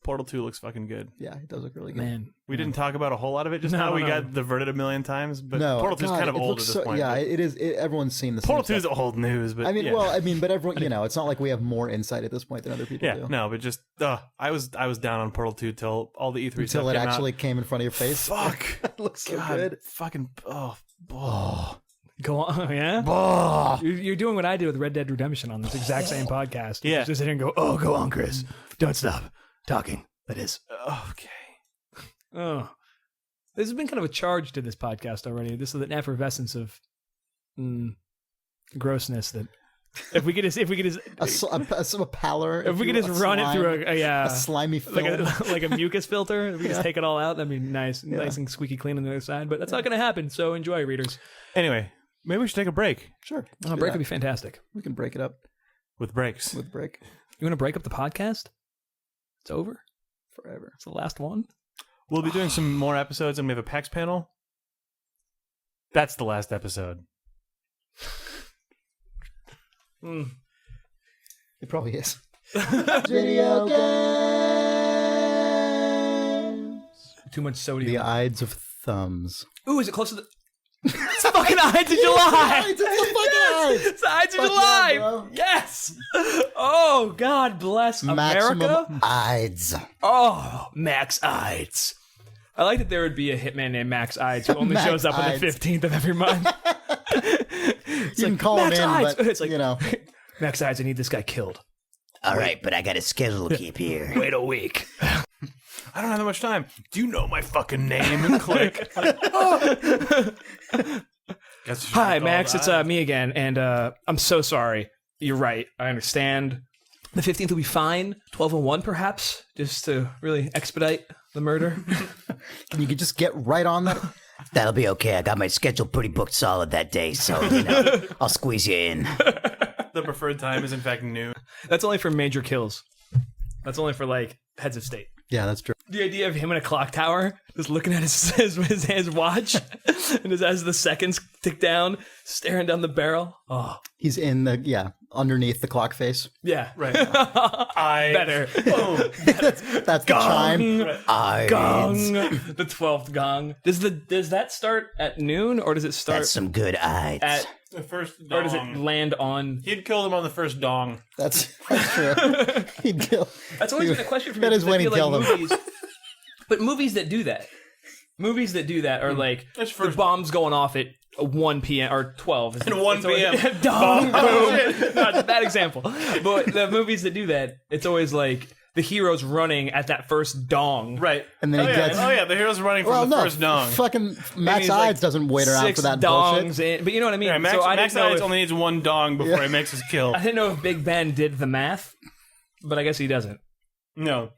Portal 2 looks fucking good. Yeah, it does look really good. Man. We didn't talk about a whole lot of it just now. We got diverted a million times, but Portal 2 is kind of old at this point. Yeah, it is. Everyone's seen this. Portal 2 is old news, but I mean, but everyone, it's not like we have more insight at this point than other people do. No, but just I was down on Portal 2 till all the E3 stuff until it came actually out. came in front of your face. Fuck, it looks so God, good. Fucking Go on, yeah? You're doing what I did with Red Dead Redemption on this exact same podcast. Yeah. Just sit here and go, oh, go on, Chris. Don't stop talking. That is. Okay. Oh. There's been kind of a charge to this podcast already. This is an effervescence of grossness that if we could just a pallor. If we could just run it through a slimy film. like a mucus filter, if we just take it all out, that'd be nice and squeaky clean on the other side. But that's not going to happen. So enjoy, readers. Anyway, maybe we should take a break. Sure. A break would be fantastic. We can break it up with breaks. With break. You want to break up the podcast? It's over forever. It's the last one. We'll be doing some more episodes, and we have a PAX panel. That's the last episode. It probably is. Video games. Too much sodium. The Ides of Thumbs. Ooh, is it close to the... It's the fucking Ides of July! It's the fucking Ides! It's the Ides of July! Yeah, yes! Oh, God bless America. Maximum Ides. Oh, Max Ides. I like that there would be a hitman named Max Ides who only Max shows up Ides. on the 15th of every month. You can call him Max in, Ides. but, It's like, Max Ides, I need this guy killed. All right, but I got a schedule to keep here. Wait a week. I don't have that much time. Do you know my fucking name? Click. Hi, Max. It's me again, and I'm so sorry. You're right. I understand. The 15th will be fine. 12:01, perhaps, just to really expedite the murder. You could just get right on that. That'll be okay. I got my schedule pretty booked solid that day, so I'll squeeze you in. The preferred time is in fact noon. That's only for major kills. That's only for like heads of state. Yeah, that's true. The idea of him in a clock tower, just looking at his watch, and as the seconds tick down, staring down the barrel. Oh, he's in the underneath the clock face. Yeah, right. Better. Oh, that's the chime. Gong. The 12th gong. Does that start at noon or does it start? That's some good Ides. At the first dong. Or does it land on? He'd killed him on the first dong. That's true. He'd kill. That's always been a question for me. That is when he killed him. But movies that do that are like the bombs going off at 1 p.m. or 12. And 1 p.m. Dong, boom. Not a bad example. But the movies that do that, it's always like the hero's running at that first dong. Right. And then he gets... Oh, yeah, the hero's running from the first dong. Fucking Max Ides doesn't wait around for that bullshit. But you know what I mean? Yeah, Max Ides only needs one dong before he makes his kill. I didn't know if Big Ben did the math, but I guess he doesn't. No.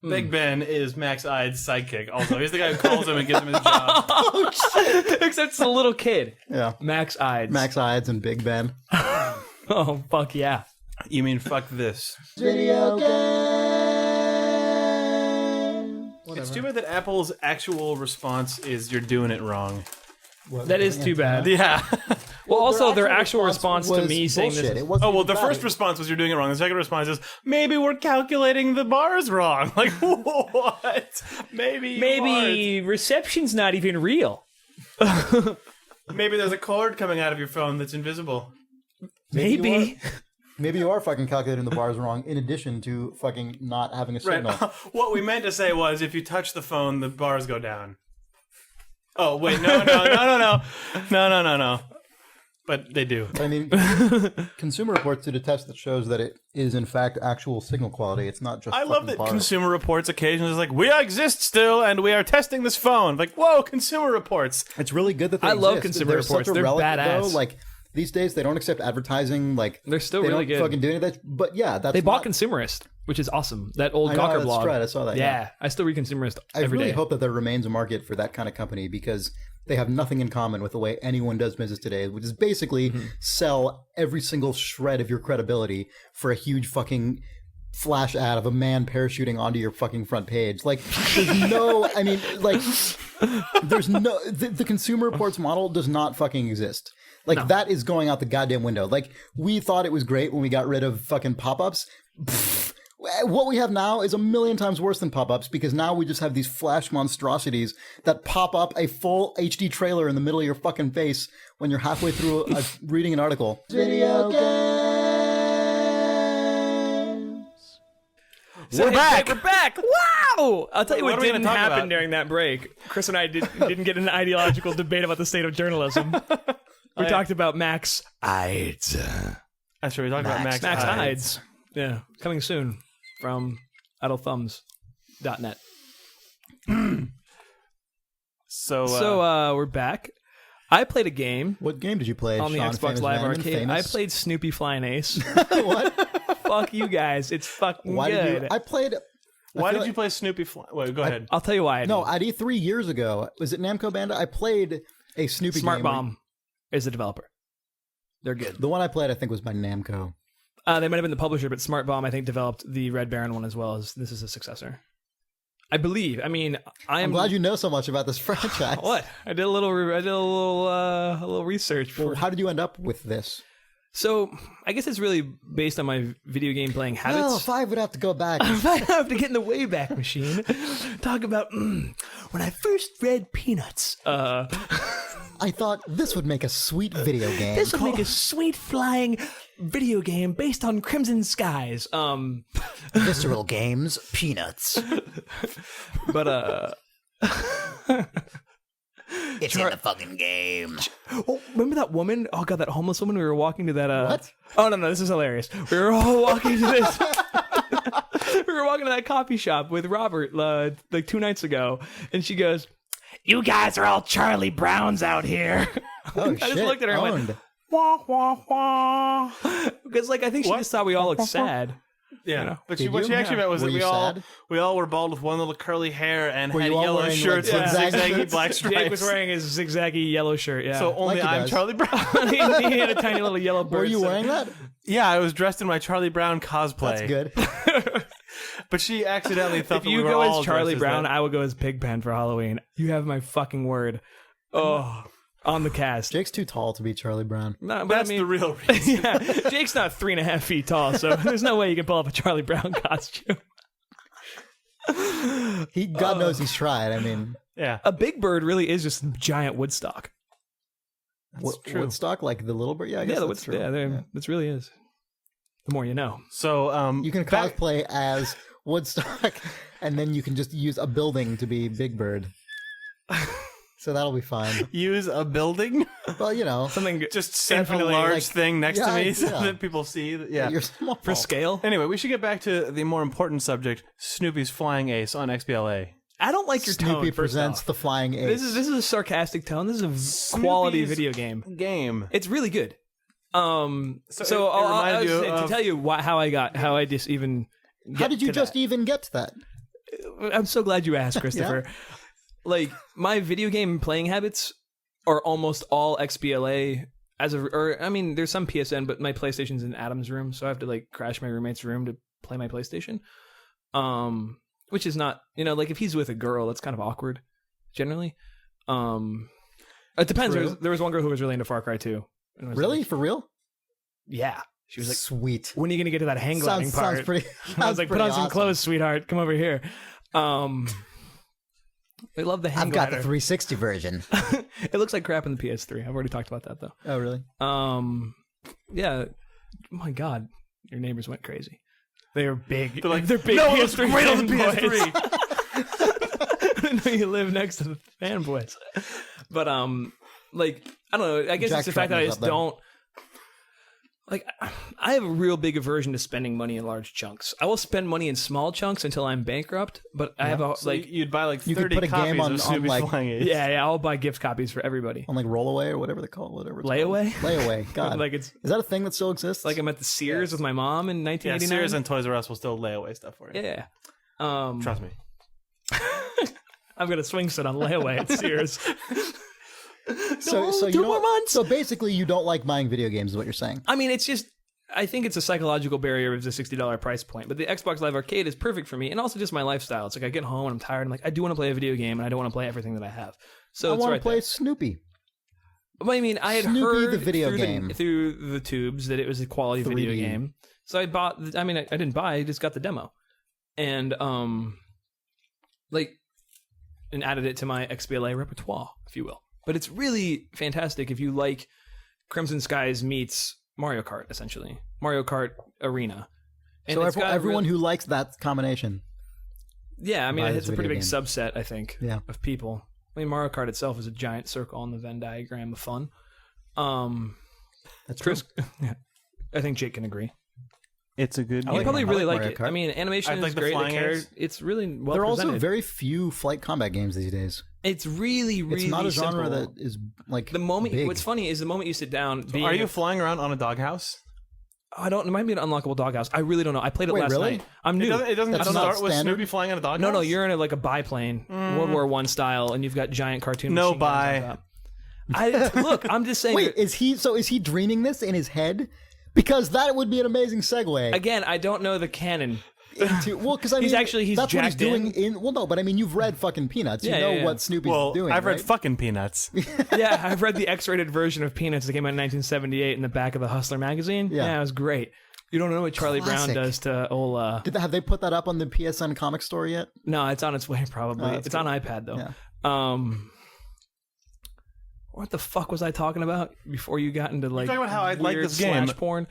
Big Ben is Max Ides' sidekick. Also, he's the guy who calls him and gives him his job. Oh, shit. Except it's a little kid. Yeah. Max Ides. Max Ides and Big Ben. Oh, fuck yeah. You mean fuck this? Video game. It's too bad that Apple's actual response is you're doing it wrong. That is too bad. Yeah. Well, also, their actual response to me saying bullshit. this. The first response was you're doing it wrong. The second response is maybe we're calculating the bars wrong. Like, what? Maybe reception's not even real. Maybe there's a cord coming out of your phone that's invisible. Maybe you are fucking calculating the bars wrong, in addition to fucking not having a signal. Right. What we meant to say was if you touch the phone, the bars go down. Oh, wait, no. But they do. I mean, Consumer Reports did a test that shows that it is, in fact, actual signal quality. It's not just I love that bars. Consumer Reports occasionally is like, we exist still, and we are testing this phone. Like, whoa, Consumer Reports. It's really good that they I love exist. Consumer Reports. Such a They're relic, badass. Though. Like, these days, they don't accept advertising. Like, They're still they really don't good. fucking do any of that. But yeah, that's They bought not, Consumerist, which is awesome. That old I know, Gawker that's blog. right, I saw that, yeah. I still read Consumerist I every really day. hope that there remains a market for that kind of company because they have nothing in common with the way anyone does business today, which is basically sell every single shred of your credibility for a huge fucking flash ad of a man parachuting onto your fucking front page. Like, there's no, I mean, like, there's no, the Consumer Reports model does not fucking exist. Like, that is going out the goddamn window. Like, we thought it was great when we got rid of fucking pop-ups. What we have now is a million times worse than pop-ups because now we just have these flash monstrosities that pop up a full HD trailer in the middle of your fucking face when you're halfway through reading an article. Video games. So, We're back! We're back! Wow! I'll tell you What what are we gonna didn't talk happen about? during that break. Chris and I didn't get an ideological debate about the state of journalism. We talked about Max Ides. That's right, we talked about Max Ides. Yeah, coming soon from idlethumbs.net. So, we're back. I played a game What game did you play, on the Sean, Xbox famous Live man, Arcade. famous? I played Snoopy Flying Ace. What? Fuck you guys. It's fucking Why good. did you? I played. why feel did you play Snoopy Fly? Wait, go ahead. I'll tell you why. I No, did. at E3 years ago. Was it Namco Bandai? I played a Snoopy Smart game. Bomb is the developer. They're good. The one I played, I think, was by Namco. They might have been the publisher, but Smart Bomb, I think, developed the Red Baron one as well. As this is a successor, I believe. I mean, I'm glad you know so much about this franchise. What? I did a little research. Well, For... how did you end up with this? So, I guess it's really based on my video game playing habits. Well, if I would have to go back. If I have to get in the Wayback Machine, talk about when I first read Peanuts. I thought this would make a sweet video game. This would make a sweet flying video game based on Crimson Skies. Visceral Games, Peanuts. But It's in the fucking game. oh, remember that woman? Oh god, that homeless woman. We were walking to that. What? Oh no, this is hilarious. We were all walking to this. We were walking to that coffee shop with Robert like 2 nights ago, and she goes, "You guys are all Charlie Browns out here." Oh, I just shit. looked at her and went, Owned. "Wah wah wah," because like I think she just thought we all looked sad. Yeah, You know? but Did what you? she actually meant was Were that you sad? we all were bald with one little curly hair and Were had you all yellow wearing, like, shirts with zigzag zigzaggy shirts? black stripes. Jake was wearing his zigzaggy yellow shirt. Yeah. So only Like he I'm does. Charlie Brown. he had a tiny little yellow bird. Were you so- wearing that? Yeah, I was dressed in my Charlie Brown cosplay. That's good. But she accidentally thought If that you we were go all as Charlie dressed Brown, that. I will go as Pigpen for Halloween. You have my fucking word. Oh, on the cast. Jake's too tall to be Charlie Brown. No, but That's I mean, the real reason. yeah, Jake's not 3.5 feet tall, so there's no way you can pull off a Charlie Brown costume. God knows he's tried. I mean, Yeah. A big bird really is just a giant Woodstock. true. Woodstock, like the little bird. Yeah, I guess Yeah, that's true. this really is. The more you know. So You can back- cosplay as Woodstock, and then you can just use a building to be Big Bird. So that'll be fine. use a building, Well, you know, Something just set a infinitely, large like- thing next to Yeah, me so yeah. that people see. Yeah. you're small. for scale. Anyway, we should get back to the more important subject: Snoopy's flying ace on XBLA. I don't like your tone. Snoopy first presents off. the flying ace. This is a sarcastic tone. This is a quality Snoopy's video game. Game. It's really good. So it reminded you to of- tell you how I just even. How get did you to just that. even get to that? I'm so glad you asked, Christopher. Like my video game playing habits are almost all XBLA. There's some PSN, but my PlayStation's in Adam's room, so I have to like crash my roommate's room to play my PlayStation. Which is not, like if he's with a girl, that's kind of awkward, generally. It depends. True. There was one girl who was really into Far Cry 2. And I was Really? like, For real? yeah. She was like, Sweet. when are you going to get to that hang gliding part? Sounds pretty. I was like, put on some awesome. clothes, sweetheart. Come over here. I love the hang I've got the glider. 360 version. It looks like crap in the PS3. I've already talked about that, though. Oh, really? Yeah. Oh my God. Your neighbors went crazy. They are big. They're like, they're big no, it's PS3 great on the fanboys. PS3. I didn't know you live next to the fanboys. But, like, I don't know. I guess Jack it's the fact that I Tretton's just up there. don't. Like, I have a real big aversion to spending money in large chunks. I will spend money in small chunks until I'm bankrupt, but I have a, So like, you'd buy like You could 30 put a copies game on- of Snoopy like- Flying Apes. yeah, I'll buy gift copies for everybody. On like rollaway or whatever they call it, whatever. It's Layaway? called. Layaway. God. Like it's Is that a thing that still exists? like I'm at the Sears with my mom in Yeah, 1989. Sears and Toys R Us will still lay away stuff for you. Yeah. Trust me. I'm gonna swing set on layaway at Sears. so you 2 don't- more months. So basically, you don't like buying video games, is what you're saying. I mean, it's just. I think it's a psychological barrier of the $60 price point, but the Xbox Live Arcade is perfect for me, and also just my lifestyle. It's like I get home and I'm tired, and like I do want to play a video game, and I don't want to play everything that I have. So I it's want right to play there. Snoopy. But I mean, I had Snoopy heard the video through game. through the tubes that it was a quality video 3D. game. So I bought. I mean, I didn't buy. I just got the demo, and and added it to my XBLA repertoire, if you will. But it's really fantastic if you like Crimson Skies meets Mario Kart, essentially Mario Kart Arena. And So it's got everyone real- who likes that combination. yeah, I mean, buys it's a pretty video big game. subset, I think, Yeah. of people. I mean, Mario Kart itself is a giant circle on the Venn diagram of fun. That's Chris, true. yeah, I think Jake can agree. It's a good I You like- probably I really like like Mario it. Kart. I mean, animation I'd is like the great. flying ace. It's really well There are presented. also very few flight combat games these days. It's really, really It's not a genre simple. that is like The moment, big. what's funny is the moment you sit down. being Are you a- flying around on a doghouse? I don't. It might be an unlockable doghouse. I really don't know. I played it Wait, last really? night. I'm new. It doesn't That's start not with standard? Snoopy flying on a doghouse? No, you're in a, like a biplane, World War I style, and you've got giant cartoon. No machine guns bi. on top. Look, I'm just saying. Wait, is he dreaming this in his head? Because that would be an amazing segue. Again, I don't know the canon. Well, because I mean, He's that's what he's jacked doing in. Well, no, but I mean, you've read fucking Peanuts. You Yeah, know yeah, yeah. what Snoopy's Well, doing. I've read right? fucking Peanuts. Yeah, I've read the X-rated version of Peanuts that came out in 1978 in the back of the Hustler magazine. Yeah. It was great. You don't know what Charlie Classic. Brown does to old. Have they put that up on the PSN comic store yet? No, it's on its way probably. that's It's on iPad though. Yeah. What the fuck was I talking about before you got into like talking about how I like weird this game. slash porn?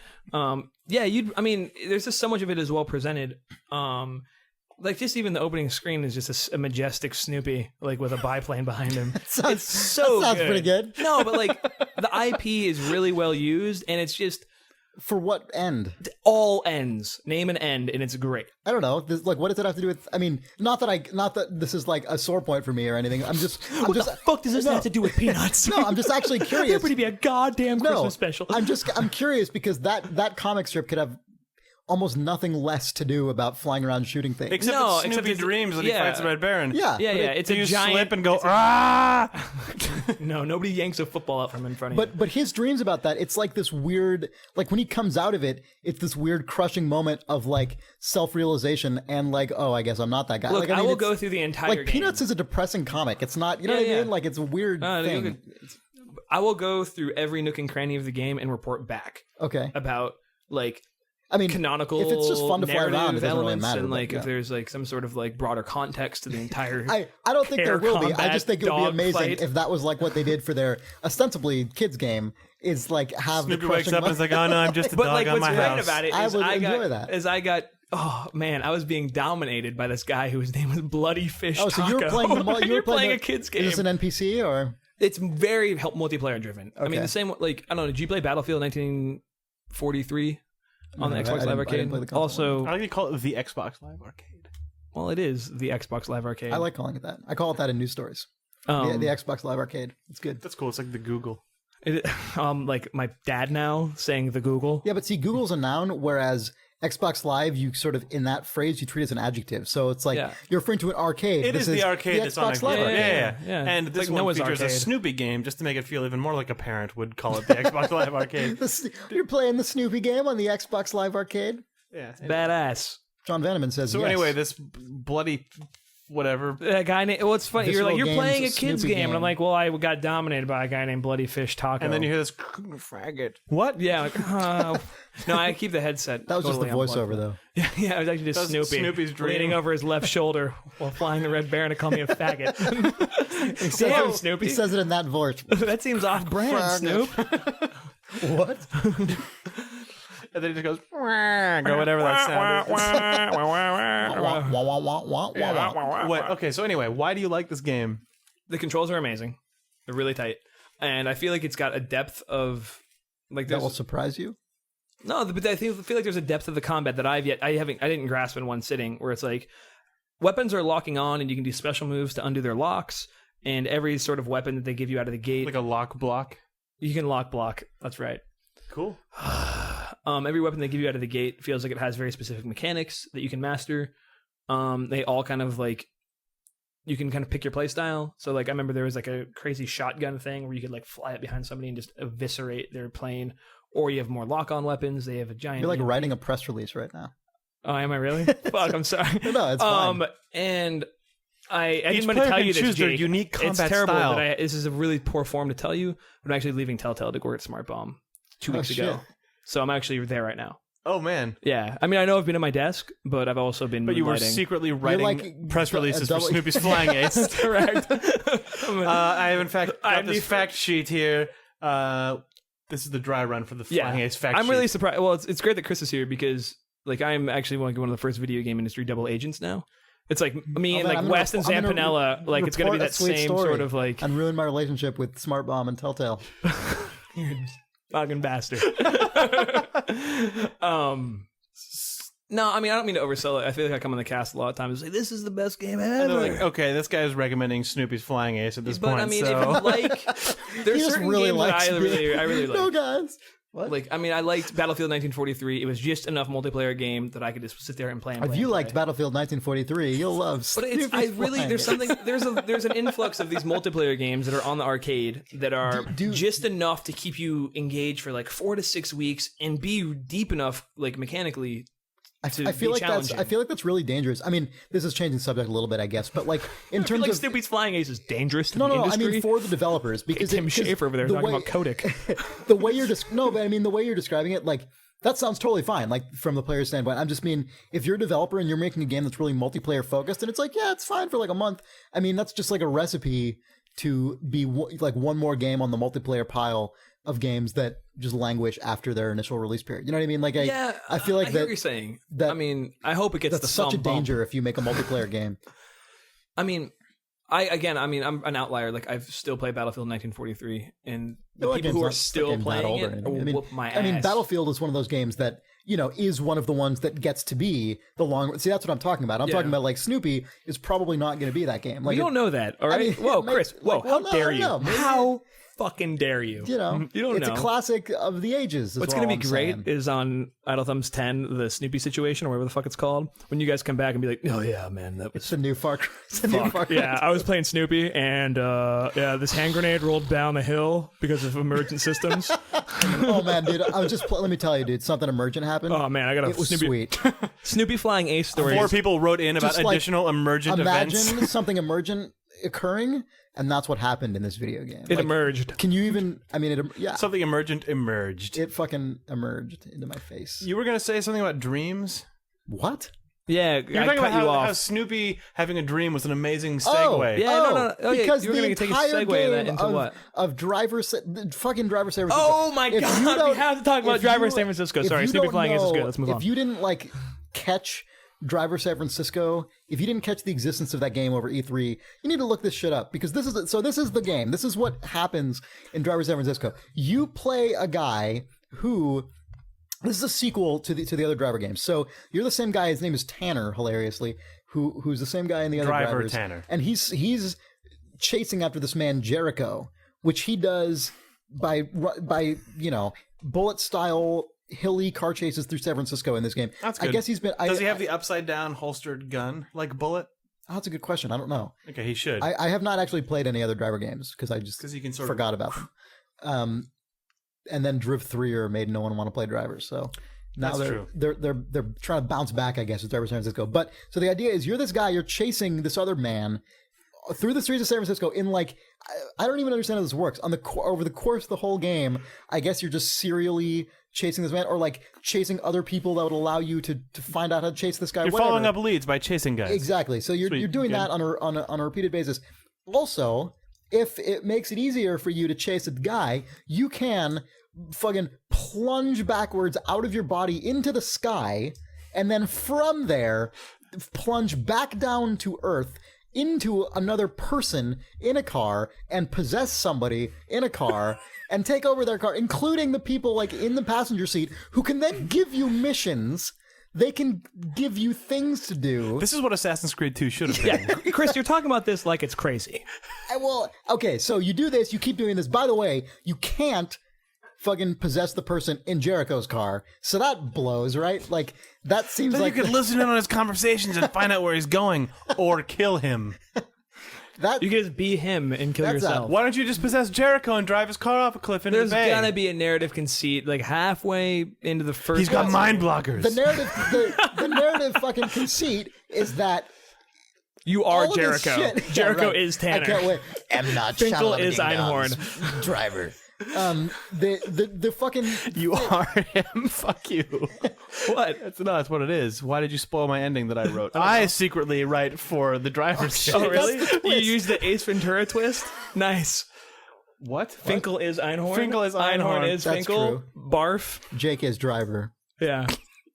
Yeah, I mean, there's just so much of it is well presented. Like just even the opening screen is just a majestic Snoopy like with a biplane behind him. It's so that sounds good. pretty good. No, but like the IP is really well used, and it's just For what end? all ends. Name an end, and it's great. I don't know. Like, what does it have to do with? I mean, not that this is like a sore point for me or anything. I'm just. What the fuck does this have to do with Peanuts? No, I'm just actually There curious. would be a goddamn Christmas special. I'm curious because that comic strip could have almost nothing less to do about flying around shooting things. Except No, that except Snoopy it's- dreams that he yeah. fights the Red Baron. yeah, Yeah, but yeah. it- It's Do a you giant. slip and go, ah! No, nobody yanks a football out from in front of you. But his dreams about that, it's like this weird, like when he comes out of it, it's this weird crushing moment of like self-realization and like, oh, I guess I'm not that guy. Look, like, I will it's- go through the entire Like game. Peanuts is a depressing comic. It's not, you know Yeah, what I yeah. mean? Like it's a weird thing. I will go through every nook and cranny of the game and report back Okay, about like I mean, canonical if it's just fun to fly narrative around, it doesn't really elements matter. and but, like yeah. if there's like some sort of like broader context to the entire I don't think there air will be. I combat just think it would be dog amazing fight. if that was like what they did for their ostensibly kids game. Is like have Snoopy the wakes crushing up and is like, oh no, I'm just a but dog like on what's my great house. about it I is would I enjoy got that. as I got oh man I was being dominated by this guy whose name was Bloody Fish Oh, so you were Taco. playing the You're playing the- a kid's game. Is this an NPC or? It's very multiplayer driven. I mean, Okay. the same like I don't know. Did you play Battlefield 1943 on the No, I Xbox didn't- Live I didn't Arcade? play the console Also, I like to call it the Xbox Live Arcade. well, it is the Xbox Live Arcade. I like calling it that. I call it that in news stories. The Xbox Live Arcade. It's good. That's cool. It's like the Google. it, like my dad now saying the Google. Yeah, but see, Google's a noun, whereas Xbox Live, you sort of in that phrase you treat as an adjective. So it's like Yeah. you're referring to an arcade. It This is the arcade the that's on Xbox Xbox. Live Yeah, Arcade. yeah. Yeah. And It's this like one Noah's features a Arcade. Snoopy game just to make it feel even more like a parent would call it the Xbox Live Arcade. You're playing the Snoopy game on the Xbox Live Arcade. Yeah. Badass. Sean Vanaman says So yes. anyway, this bloody whatever. That guy named. Well, it's funny. You're like Visceral you're playing a Games kids Snoopy game, and I'm game. like, well, I got dominated by a guy named Bloody Fish Taco. And then you hear this faggot. what? Yeah. Like, no, I keep the headset. That was totally just the voiceover, unplugged. though. Yeah, yeah, it was actually just That was Snoopy Snoopy's dream. leaning over his left shoulder while flying the Red Baron to call me a faggot. Damn, He Snoopy. says it in that voice. That seems off-brand, Snoop. What? And then he just goes, or whatever that sound Wah, wah, wah, wah, wah, wah, wah. is. Wait, okay, so anyway, why do you like this game? The controls are amazing. They're really tight. and I feel like it's got a depth of like That there's will surprise you. no, but I feel like there's a depth of the combat that I didn't grasp in one sitting, where it's like weapons are locking on, and you can do special moves to undo their locks, and every sort of weapon that they give you out of the gate, Like a lock block. you can lock block. That's right. Cool. Every weapon they give you out of the gate feels like it has very specific mechanics that you can master. They all kind of like you can kind of pick your play style. So like I remember there was like a crazy shotgun thing where you could like fly it behind somebody and just eviscerate their plane. Or you have more lock-on weapons. They have a giant. You're like writing a press release right now. Oh, am I really? Fuck, I'm sorry. No, it's fine. And I Each didn't want to player tell can you this, choose their Jake. unique combat It's terrible style. that this is a really poor form to tell you, but I'm actually leaving Telltale to go at Smart Bomb 2 weeks ago. Shit. So I'm actually there right now. Oh man! Yeah, I mean, I know I've been at my desk, but I've also been. But you were moonlighting. secretly writing like press a releases for double- Snoopy's Flying Ace. That's correct. I have in fact got I'm this the- fact sheet here. This is the dry run for the Flying Ace fact sheet. I'm really surprised. Well, it's great that Chris is here because like I'm actually one of the first video game industry double agents now. It's like me and man, like I'm West gonna and rep- I'm gonna Zampanella. Like it's gonna be report a that sweet same story sort of like and ruin my relationship with Smart Bomb and Telltale. fucking bastard. No, I mean I don't mean to oversell it. I feel like I come on the cast a lot of times and say this is the best game And ever. they're like, okay, this guy is recommending Snoopy's Flying Ace at this but point. I mean, so. if you like, there's He just certain really games likes that I really like. No, guys. What? Like, I mean, I liked Battlefield 1943. It was just enough multiplayer game that I could just sit there and play. And If play you and liked play. Battlefield 1943, you'll love. But it's I Snoopy's really Flying there's Ace. something there's an influx of these multiplayer games that are on the arcade that are just enough to keep you engaged for like 4 to 6 weeks and be deep enough like mechanically. I feel like that's really dangerous. I mean, this is changing subject a little bit, I guess, but like in terms Like of Snoopy's Flying Ace is dangerous to no, the I industry. mean for the developers because Tim because Schafer over there the talking way- about Codec. the way you're but I mean the way you're describing it, like that sounds totally fine. Like from the player's standpoint, I'm just mean if you're a developer and you're making a game that's really multiplayer focused, and it's like it's fine for like a month. I mean that's just like a recipe to be like one more game on the multiplayer pile of games that just languish after their initial release period. You know what I mean? Like I feel like I hear that what you're saying. that- I mean, I hope it gets that's the such a thumb bump. danger if you make a multiplayer game. I mean, I'm an outlier. Like I've still played Battlefield 1943, and the That people game's who are not still fucking that playing old or it anything. will I mean, whoop my ass. I mean, Battlefield is one of those games that is one of the ones that gets to be the long. See, that's what I'm talking about. I'm talking about like Snoopy is probably not going to be that game. Like We don't know that, all right? mean, whoa, Chris, whoa, like, how well, dare I you? don't know. Maybe- How fucking dare you? You know, you don't it's know. a classic of the ages. What's going going to to be great is on Idle Thumbs 10, the Snoopy situation, or whatever the fuck it's called, when you guys come back and be like, oh yeah, man, that was it's a new Far Cry. It's a new Far Cry. yeah, I was playing Snoopy, and this hand grenade rolled down the hill because of emergent systems. Oh man, dude, I was just let me tell you, dude, something emergent happened. Oh man, I got a It was Snoopy, sweet. Snoopy Flying Ace story. 4 people wrote in about Just, like, additional emergent Imagine events. something emergent occurring, and that's what happened in this video game. It Like, emerged. Can you even? I mean, yeah, Something emergent emerged. it fucking emerged into my face. You were going to say something about dreams? What? Yeah, You're I talking cut about you how off. Snoopy having a dream was an amazing Oh, segue. Yeah, no. Oh, yeah, because you were the gonna take a entire segue of that game into of, what? Of the fucking driver San Francisco. Oh my If you god, don't- we have to talk about if Driver you- San Francisco. if Sorry, you Snoopy don't Flying Ace is know- good. Let's move on. If you didn't like catch Driver San Francisco, if you didn't catch the existence of that game over E3, you need to look this shit up because this is the game. This is what happens in Driver San Francisco. You play a guy who. This is a sequel to the other Driver games. So you're the same guy. His name is Tanner, hilariously, who's the same guy in the other Driver Drivers. Tanner. And he's chasing after this man Jericho, which he does by bullet style hilly car chases through San Francisco in this game. That's good. I guess he's been. Does he have the upside down holstered gun like Bullet? Oh, that's a good question. I don't know. Okay, he should. I have not actually played any other Driver games because I just 'Cause you can sort of- forgot about them. And then Driv 3 made no one want to play Drivers. So now That's they're trying to bounce back, I guess, with Driver San Francisco. But so the idea is you're this guy, you're chasing this other man through the streets of San Francisco in like I don't even understand how this works. Over the course of the whole game, I guess you're just serially chasing this man or like chasing other people that would allow you to find out how to chase this guy. You're whatever. following up leads by chasing guys. Exactly. So you're doing Good. that on a repeated basis. Also, if it makes it easier for you to chase a guy, you can fucking plunge backwards out of your body into the sky, and then from there plunge back down to Earth into another person in a car and possess somebody in a car and take over their car, including the people like in the passenger seat who can then give you missions. They can give you things to do. This is what Assassin's Creed 2 should have been. Yeah, Chris, you're talking about this like it's crazy. Well, okay, so you do this, you keep doing this. By the way, you can't fucking possess the person in Jericho's car. So that blows, right? Like, that seems Then like... you could listen in on his conversations and find out where he's going, or kill him. that You can just be him and kill That's yourself. Why don't you just possess Jericho and drive his car off a cliff into There's the bay? gotta be a narrative conceit, like halfway into the first. He's got episode. mind blockers. the narrative fucking conceit is that You are all of this Jericho. shit- Yeah, Jericho right. is Tanner. I can't wait. M. Night Finkel Shyamalan is Ding Einhorn. Dong's driver. The fucking... You are him. Fuck you. What? That's what it is. Why did you spoil my ending that I wrote? I secretly write for the driver's seat. Oh, really? You used the Ace Ventura twist? Nice. What? Finkel is Einhorn. Finkel is Einhorn. is That's Finkel. true. Barf. Jake is driver. Yeah.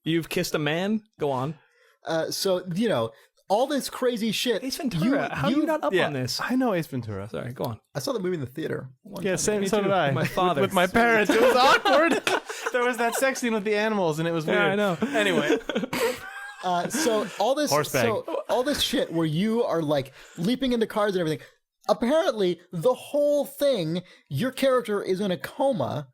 You've kissed a man? Go on. So, you know, all this crazy shit... Ace Ventura. How are you not up on this? I know Ace Ventura. Sorry, go on. I saw the movie in the theater. one Yeah, time. same. Me So too. did I. My father. With my parents. It was awkward. There was that sex scene with the animals, and it was weird. Yeah, I know. Anyway, So all this, Horsebag. all this shit where you are like leaping into cars and everything. Apparently, the whole thing, your character is in a coma,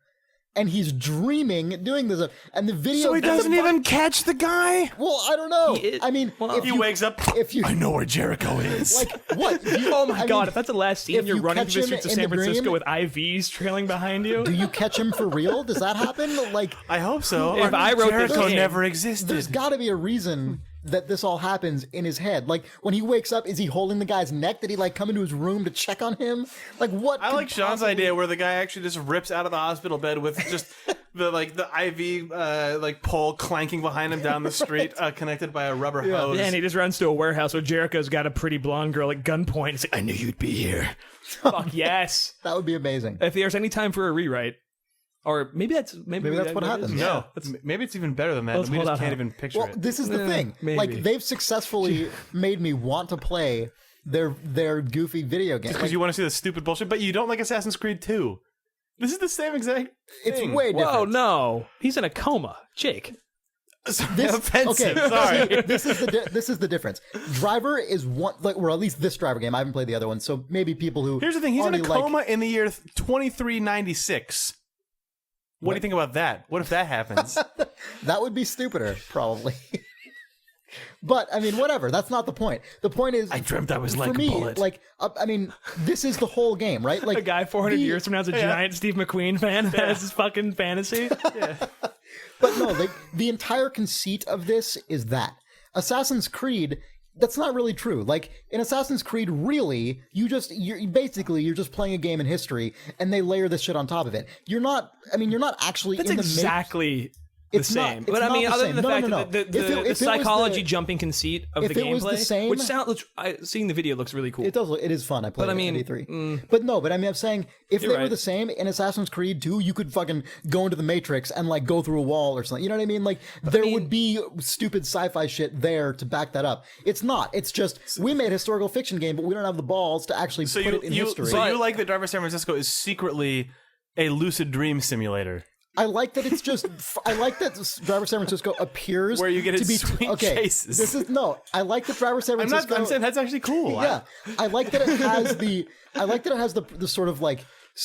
and he's dreaming, doing this, and the video. so he doesn't even catch the guy. Well, I don't know. He is- I mean, well, if He you, wakes up. if you I know where Jericho is. like what? Oh my god, if that's the last scene, if you're you running catch through the him streets of in San the Francisco dream- with IVs trailing behind you. Do you catch him for real? Does that happen? Like, I hope so. If I wrote this Jericho game- never existed. there's got to be a reason that this all happens in his head. Like, when he wakes up, is he holding the guy's neck? Did he like come into his room to check on him? Like, what? I could like Sean's possibly- idea where the guy actually just rips out of the hospital bed with just the IV like pole clanking behind him down the street, connected by a rubber hose. Yeah, and he just runs to a warehouse where Jericho's got a pretty blonde girl at gunpoint. It's like, I knew you'd be here. Fuck yes. That would be amazing. If there's any time for a rewrite, or maybe that's what happens. No, maybe it's even better than that. Let's And we hold just out can't hope. even picture Well, it. this is the thing. maybe. Like, they've successfully made me want to play their goofy video game. Because Like, you want to see the stupid bullshit, but you don't like Assassin's Creed 2. This is the same exact it's thing. way different. Whoa, no. He's in a coma. Jake. offensive. Okay, Sorry. this is the difference. Driver is one, like, or at least this Driver game. I haven't played the other one, so maybe people who Here's the thing. He's in a already like- coma in the year 2396. What do you think about that? What if that happens? That would be stupider, probably. But I mean, whatever. That's not the point. The point is, I dreamt I was for like a me, bullet. like, I mean, this is the whole game, right? Like, A guy 400 years from now is a giant Steve McQueen fan. That's his fucking fantasy. But no, the entire conceit of this is that Assassin's Creed. That's not really true. Like, in Assassin's Creed, really, you're just playing a game in history, and they layer this shit on top of it. You're not actually That's in the exactly the It's not- same. it's but I not mean, the other same. than the No, fact no, that no. the If it was psychology the- jumping conceit of if the it was gameplay, the same- which sounds, seeing the video looks really cool. It does. It is fun. I played But I it mean, at E3. But I mean, I'm saying if they You're were right. the same in Assassin's Creed 2, you could fucking go into the Matrix and like go through a wall or something. You know what I mean? Like there would be stupid sci-fi shit there to back that up. It's not. It's just we made a historical fiction game, but we don't have the balls to actually So put it in history. So you like that Driver San Francisco is secretly a lucid dream simulator. I like that it's just. I like that Driver San Francisco appears Where you get to its be sweet okay. chases. This is no. I like that Driver San Francisco. I'm saying that's actually cool. Yeah, I like that it has the. I like that it has the sort of like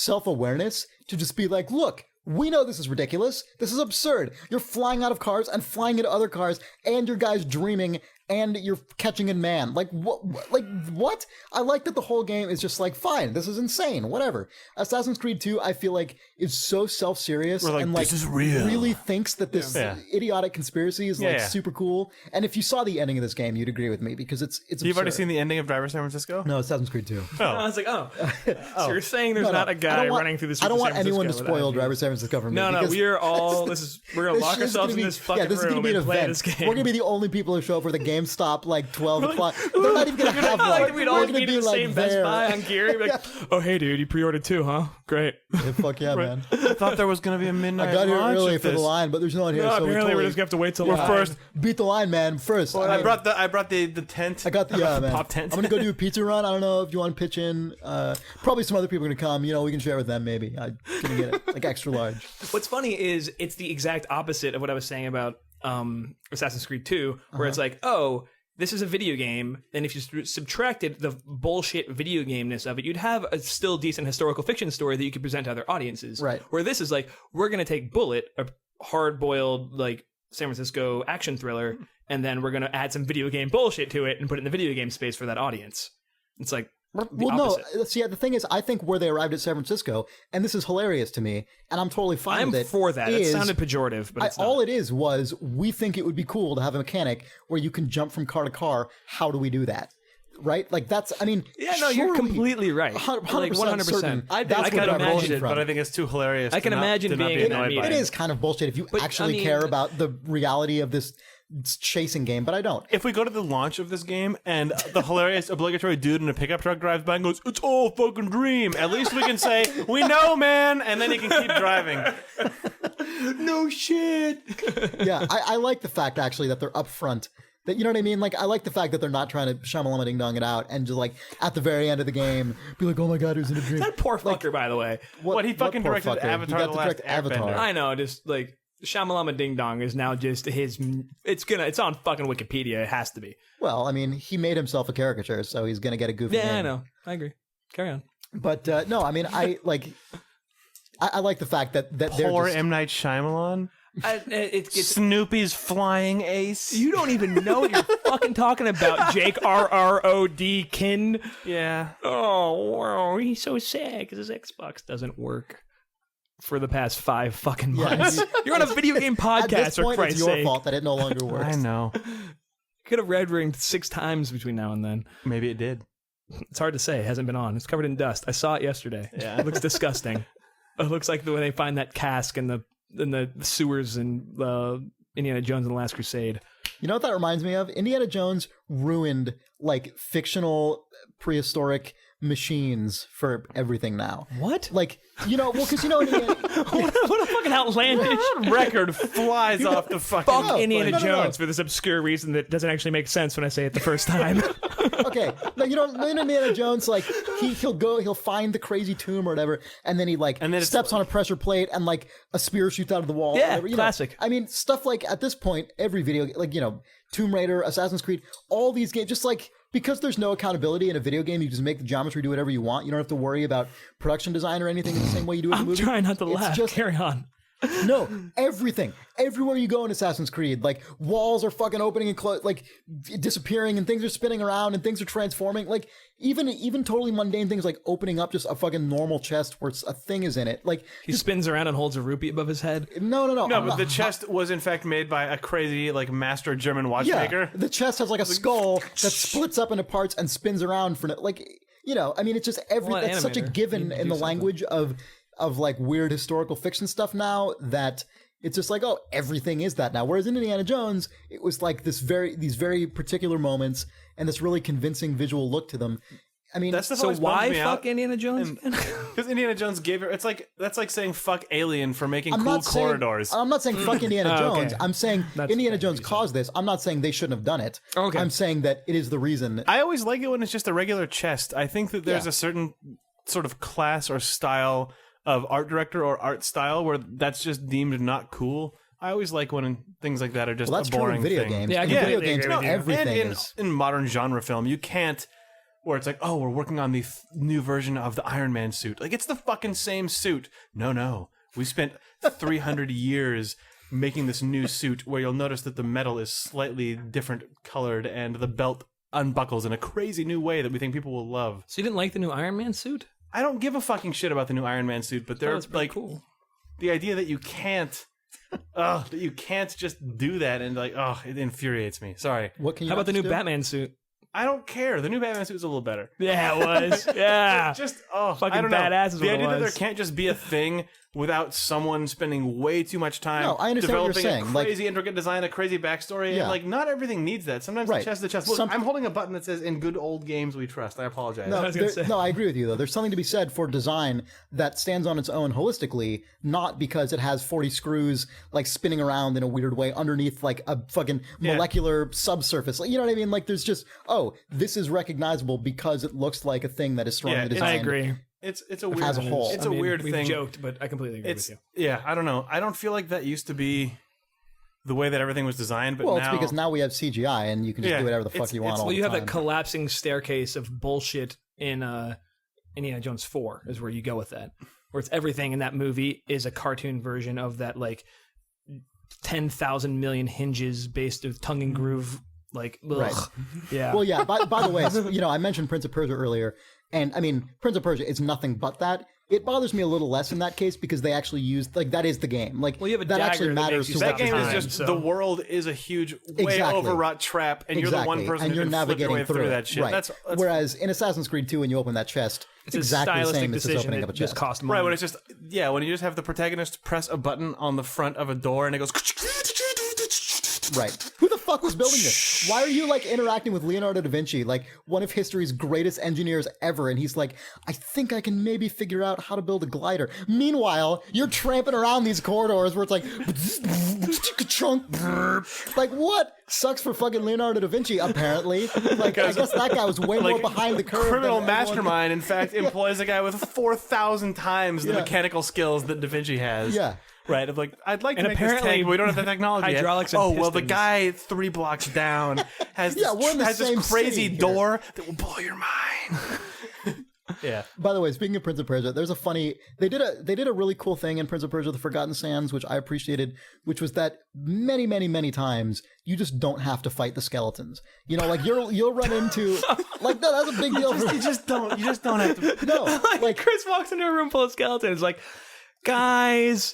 self-awareness to just be like, look, we know this is ridiculous. This is absurd. You're flying out of cars and flying into other cars, and your guy's dreaming, and you're catching in man. Like what? Like what? I like that the whole game is just like, fine, this is insane. Whatever. Assassin's Creed 2, I feel like is so self-serious We're like, and like this is real. really thinks that this Yeah. idiotic conspiracy is like Yeah. super cool. And if you saw the ending of this game, you'd agree with me because it's. You've already absurd. seen the ending of Driver San Francisco? No, Assassin's Creed 2. I was like, oh. So you're saying there's No, not no. a I guy don't want- running through the I streets don't of want San anyone to Francisco spoil with Driver IVs. San Francisco for me. No, because we are all. We're gonna lock this is ourselves gonna in be- this fucking this is room gonna be an and play event. this game. We're gonna be the only people who show up for the game GameStop like 12 o'clock. They're not even gonna have one. Like we'd all We're gonna meet be at the like same Best there. Buy on gear. Be like, oh hey dude, you pre-ordered too, huh? Great. Yeah, fuck yeah, man. I thought there was going to be a midnight I got here launch early of for the this. line, but there's no one here. No, so apparently we we're totally just gonna have to wait till We're live. first. beat the line, man. First. I mean, brought the tent. I got the man. pop tent. I'm gonna go do a pizza run. I don't know if you want to pitch in. Probably some other people are gonna come. You know, we can share with them maybe. I'm gonna get it like extra large. What's funny is it's the exact opposite of what I was saying about Assassin's Creed 2, where it's like, oh, this is a video game, and if you subtracted the bullshit video game-ness of it, you'd have a still decent historical fiction story that you could present to other audiences. Right. Where this is like, we're going to take Bullet, a hard-boiled, like, San Francisco action thriller, and then we're going to add some video game bullshit to it and put it in the video game space for that audience. It's like, Well, opposite. no. See, the thing is, I think where they arrived at San Francisco, and this is hilarious to me, and I'm totally fine I'm with it. for that. It is- sounded pejorative, but it's not. all it is was we think it would be cool to have a mechanic where you can jump from car to car. How do we do that? Right? Like that's. I mean, Yeah, no, you're surely- completely right. 100% Like 100%. certain I that's can where they're imagine bullshit it, from. but I think it's too hilarious. I can imagine to not being be in that annoyed by meeting. It is kind of bullshit if you actually I mean- care about the reality of this chasing game, but I don't. If we go to the launch of this game and the hilarious obligatory dude in a pickup truck drives by and goes, "It's all fucking dream," at least we can say, "We know, man," and then he can keep driving. No shit. Yeah, I like the fact actually that they're upfront. That, you know what I mean? Like, I like the fact that they're not trying to Shyamalama ding dong it out and just like at the very end of the game be like, "Oh my god, it was in a dream." That poor fucker, by the way. What, he fucking poor directed fucker? He Avatar got The to Last direct Avatar. Airbender. I know, just like Shyamalama Ding Dong is now just his. It's on fucking Wikipedia. It has to be. Well, I mean, he made himself a caricature, so he's gonna get a goofy Yeah, name. I know. I agree. Carry on. But no, I mean, I like the fact that they're Poor just, M. Night Shyamalan. It's Snoopy's flying ace. you don't even know what you're fucking talking about, Jake RROD Kin. Yeah. Oh, wow, he's so sad because his Xbox doesn't work for the past 5 fucking months. You're on a video game at this podcast, for point, it's Christ's your sake. fault that it no longer works. I know. Could have red ringed 6 times between now and then. Maybe it did. It's hard to say. It hasn't been on. It's covered in dust. I saw it yesterday. Yeah. It looks disgusting. It looks like the way they find that cask in the sewers in Indiana Jones and the Last Crusade. You know what that reminds me of? Indiana Jones ruined like fictional prehistoric machines for everything now. What? Like, you know, well, because you know, Indiana, What a fucking outlandish Record flies off the fucking. fuck No, Indiana no, no, no. Jones for this obscure reason that doesn't actually make sense when I say it the first time. okay, no, you know, in Indiana Jones, like he'll find the crazy tomb or whatever, and then he like And then it's steps on a pressure plate and like a spear shoots out of the wall. or Yeah, whatever, you classic. Know. I mean, stuff like at this point, every video, like you know, Tomb Raider, Assassin's Creed, all these games, just like. Because there's no accountability in a video game, you just make the geometry do whatever you want. You don't have to worry about production design or anything in the same way you do in a I'm movie. trying not to It's laugh. just- Carry on. No, everything. Everywhere you go in Assassin's Creed, like walls are fucking opening and like disappearing, and things are spinning around, and things are transforming. Like even totally mundane things like opening up just a fucking normal chest where a thing is in it. Like He spins around and holds a rupee above his head. no. No, but the chest was in fact made by a crazy like master German watchmaker. Yeah, the chest has like a skull that splits up into parts and spins around for like you know. I mean, it's just Well, that's such a animator. given You need to in do the something. language of like weird historical fiction stuff now that it's just like, oh, everything is that now. Whereas in Indiana Jones, it was like these very particular moments and this really convincing visual look to them. I mean, That's the So why fuck Indiana Jones? Because Indiana Jones gave her. That's like saying fuck Alien for making I'm cool not saying- corridors. I'm not saying fuck Indiana Oh, okay. Jones. I'm saying That's Indiana okay, Jones caused this. I'm not saying they shouldn't have done it. Okay. I'm saying that it is the reason. I always like it when it's just a regular chest. I think that there's Yeah. a certain sort of class or style of art director or art style where that's just deemed not cool. I always like when things like that are just Well, that's a true boring in video thing. games. Yeah, I in completely video games, agree with you. everything And is. in modern genre film, you can't. Where it's like, oh, we're working on the new version of the Iron Man suit. Like, it's the fucking same suit. No. We spent 300 years making this new suit where you'll notice that the metal is slightly different colored and the belt unbuckles in a crazy new way that we think people will love. So you didn't like the new Iron Man suit? I don't give a fucking shit about the new Iron Man suit, but they're That's pretty like cool. the idea that you can't that you can't just do that and like, it infuriates me. Sorry. What can you How about the new do? Batman suit? I don't care. The new Batman suit is a little better. Yeah, it was. Yeah. Just Fucking I don't know. badass is The what it idea that there was. can't just be a thing without someone spending way too much time No, I understand what you're developing saying. a crazy intricate design, a crazy backstory. Yeah. And like, not everything needs that. Sometimes Right. the chest is the chest. Look, Some- I'm holding a button that says "In good old games we trust." I apologize. No, was gonna say. no, I agree with you though. There's something to be said for design that stands on its own holistically, not because it has 40 screws like spinning around in a weird way underneath like a fucking molecular subsurface. Like, you know what I mean? Like there's just this is recognizable because it looks like a thing that is strongly Yeah, designed. I agree. It's a weird as a whole. It's I a mean, weird we've thing. joked, but I completely agree with you. Yeah, I don't know. I don't feel like that used to be the way that everything was designed. But Well, now, it's because now we have CGI and you can just Yeah, do whatever the fuck it's- you want it's- all Well, the you have time. that collapsing staircase of bullshit in Indiana Jones 4 is where you go with that. Where it's everything in that movie is a cartoon version of that like 10,000 million hinges based with tongue and groove. Like, ugh. Right. Yeah. Well, yeah. By the way, I mentioned Prince of Persia earlier, and I mean Prince of Persia is nothing but that. It bothers me a little less in that case because they actually used like that is the game. Like, Well, you have a that dagger actually that matters makes you to that what game you're is time, doing. just so- the world is a huge, way Exactly. overwrought trap, and you're the one person and who you're can flip your navigating way through it. that shit. Right. That's Whereas in Assassin's Creed 2, when you open that chest, it's a exactly the stylistic same as just decision. opening up a It just chest. cost money. right. When it's just when you just have the protagonist press a button on the front of a door and it goes. Right. Who the fuck was building this? Why are you like interacting with Leonardo da Vinci, like one of history's greatest engineers ever? And he's like, I think I can maybe figure out how to build a glider. Meanwhile, you're tramping around these corridors where it's like, like what? Sucks for fucking Leonardo da Vinci, apparently. Like, I guess that guy was way more behind the curve. Criminal than everyone- mastermind, in fact, employs a guy with 4,000 times the mechanical skills that Da Vinci has. Yeah. Right, of like, I'd like to And make this apparently tank, but we don't have the technology hydraulics yet. and Oh, well, the pistons. guy 3 blocks down has Yeah, we're in the has same this crazy city here. door that will blow your mind. Yeah. By the way, speaking of Prince of Persia, there's a funny they did a really cool thing in Prince of Persia: The Forgotten Sands, which I appreciated, which was that many times you just don't have to fight the skeletons. You know, like you'll run into like no, that's a big deal. You just don't have to. No, like Chris walks into a room full of skeletons, like, guys,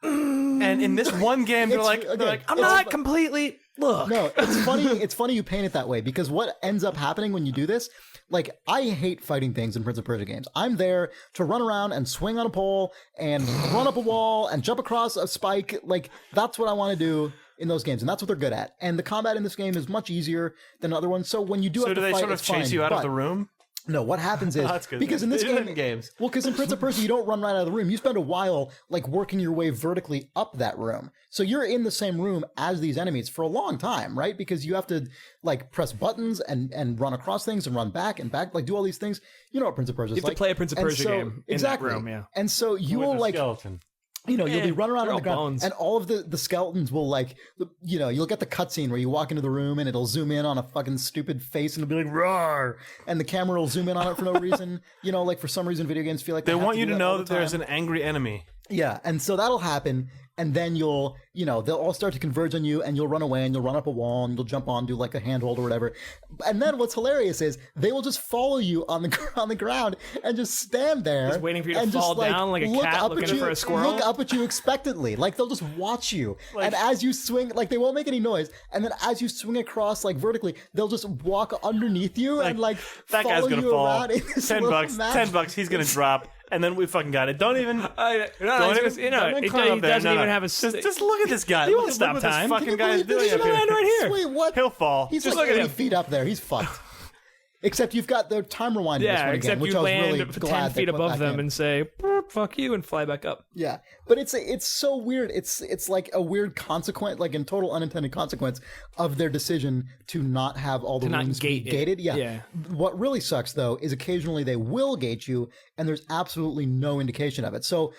And in this one game, they're like, I'm not completely. Look, no, it's funny. It's funny you paint it that way because what ends up happening when you do this, like I hate fighting things in Prince of Persia games. I'm there to run around and swing on a pole and run up a wall and jump across a spike. Like that's what I want to do in those games, and that's what they're good at. And the combat in this game is much easier than other ones. So when you do, So have do to they fight, sort of it's chase fine, you out of but- the room? No, what happens is That's good. because in this They do that game, in games. well, because in Prince of Persia you don't run right out of the room. You spend a while like working your way vertically up that room, so you're in the same room as these enemies for a long time, right? Because you have to like press buttons and run across things and run back and back, like do all these things. You know what Prince of Persia is You have like. to play a Prince of And Persia so- game in exactly. that room, yeah. And so you will With a like. skeleton. You know, you'll be running around they're on the all ground, bones. and all of the skeletons will like, you'll get the cutscene where you walk into the room and it'll zoom in on a fucking stupid face and it'll be like roar, and the camera will zoom in on it for no reason. You know, like for some reason, video games feel like They have want to you do to that all know the that there's time. an angry enemy. Yeah, and so that'll happen, and then they'll all start to converge on you, and you'll run away, and you'll run up a wall, and you'll jump on, do like a handhold or whatever. And then what's hilarious is they will just follow you on the ground and just stand there, Just waiting for you to and fall just, down like a look cat up looking at you, for a squirrel. Look up at you expectantly, like they'll just watch you, and as you swing, like they won't make any noise, and then as you swing across like vertically, they'll just walk underneath you and like That guy's follow gonna you fall. around in this little $10. match. $10. He's gonna drop, and then we fucking got it. Don't even. Don't even he climb up there. doesn't No, even no. have a. Just look at this guy. He Look won't at stop what time. This Can you fucking guy is believe doing this? up here. Man right here. Wait, what? He'll fall. He's Just like look at 80 him. feet up there. He's fucked. Except you've got the time rewind. in this Yeah, one except again, which you I was land really 10 glad they feet put above back them in. and say "Burp, "fuck you" and fly back up. Yeah, but it's so weird. It's like a weird consequence, like in total unintended consequence of their decision to not have all the not rooms be gate it. gated. Yeah. Yeah. What really sucks though is occasionally they will gate you, and there's absolutely no indication of it. So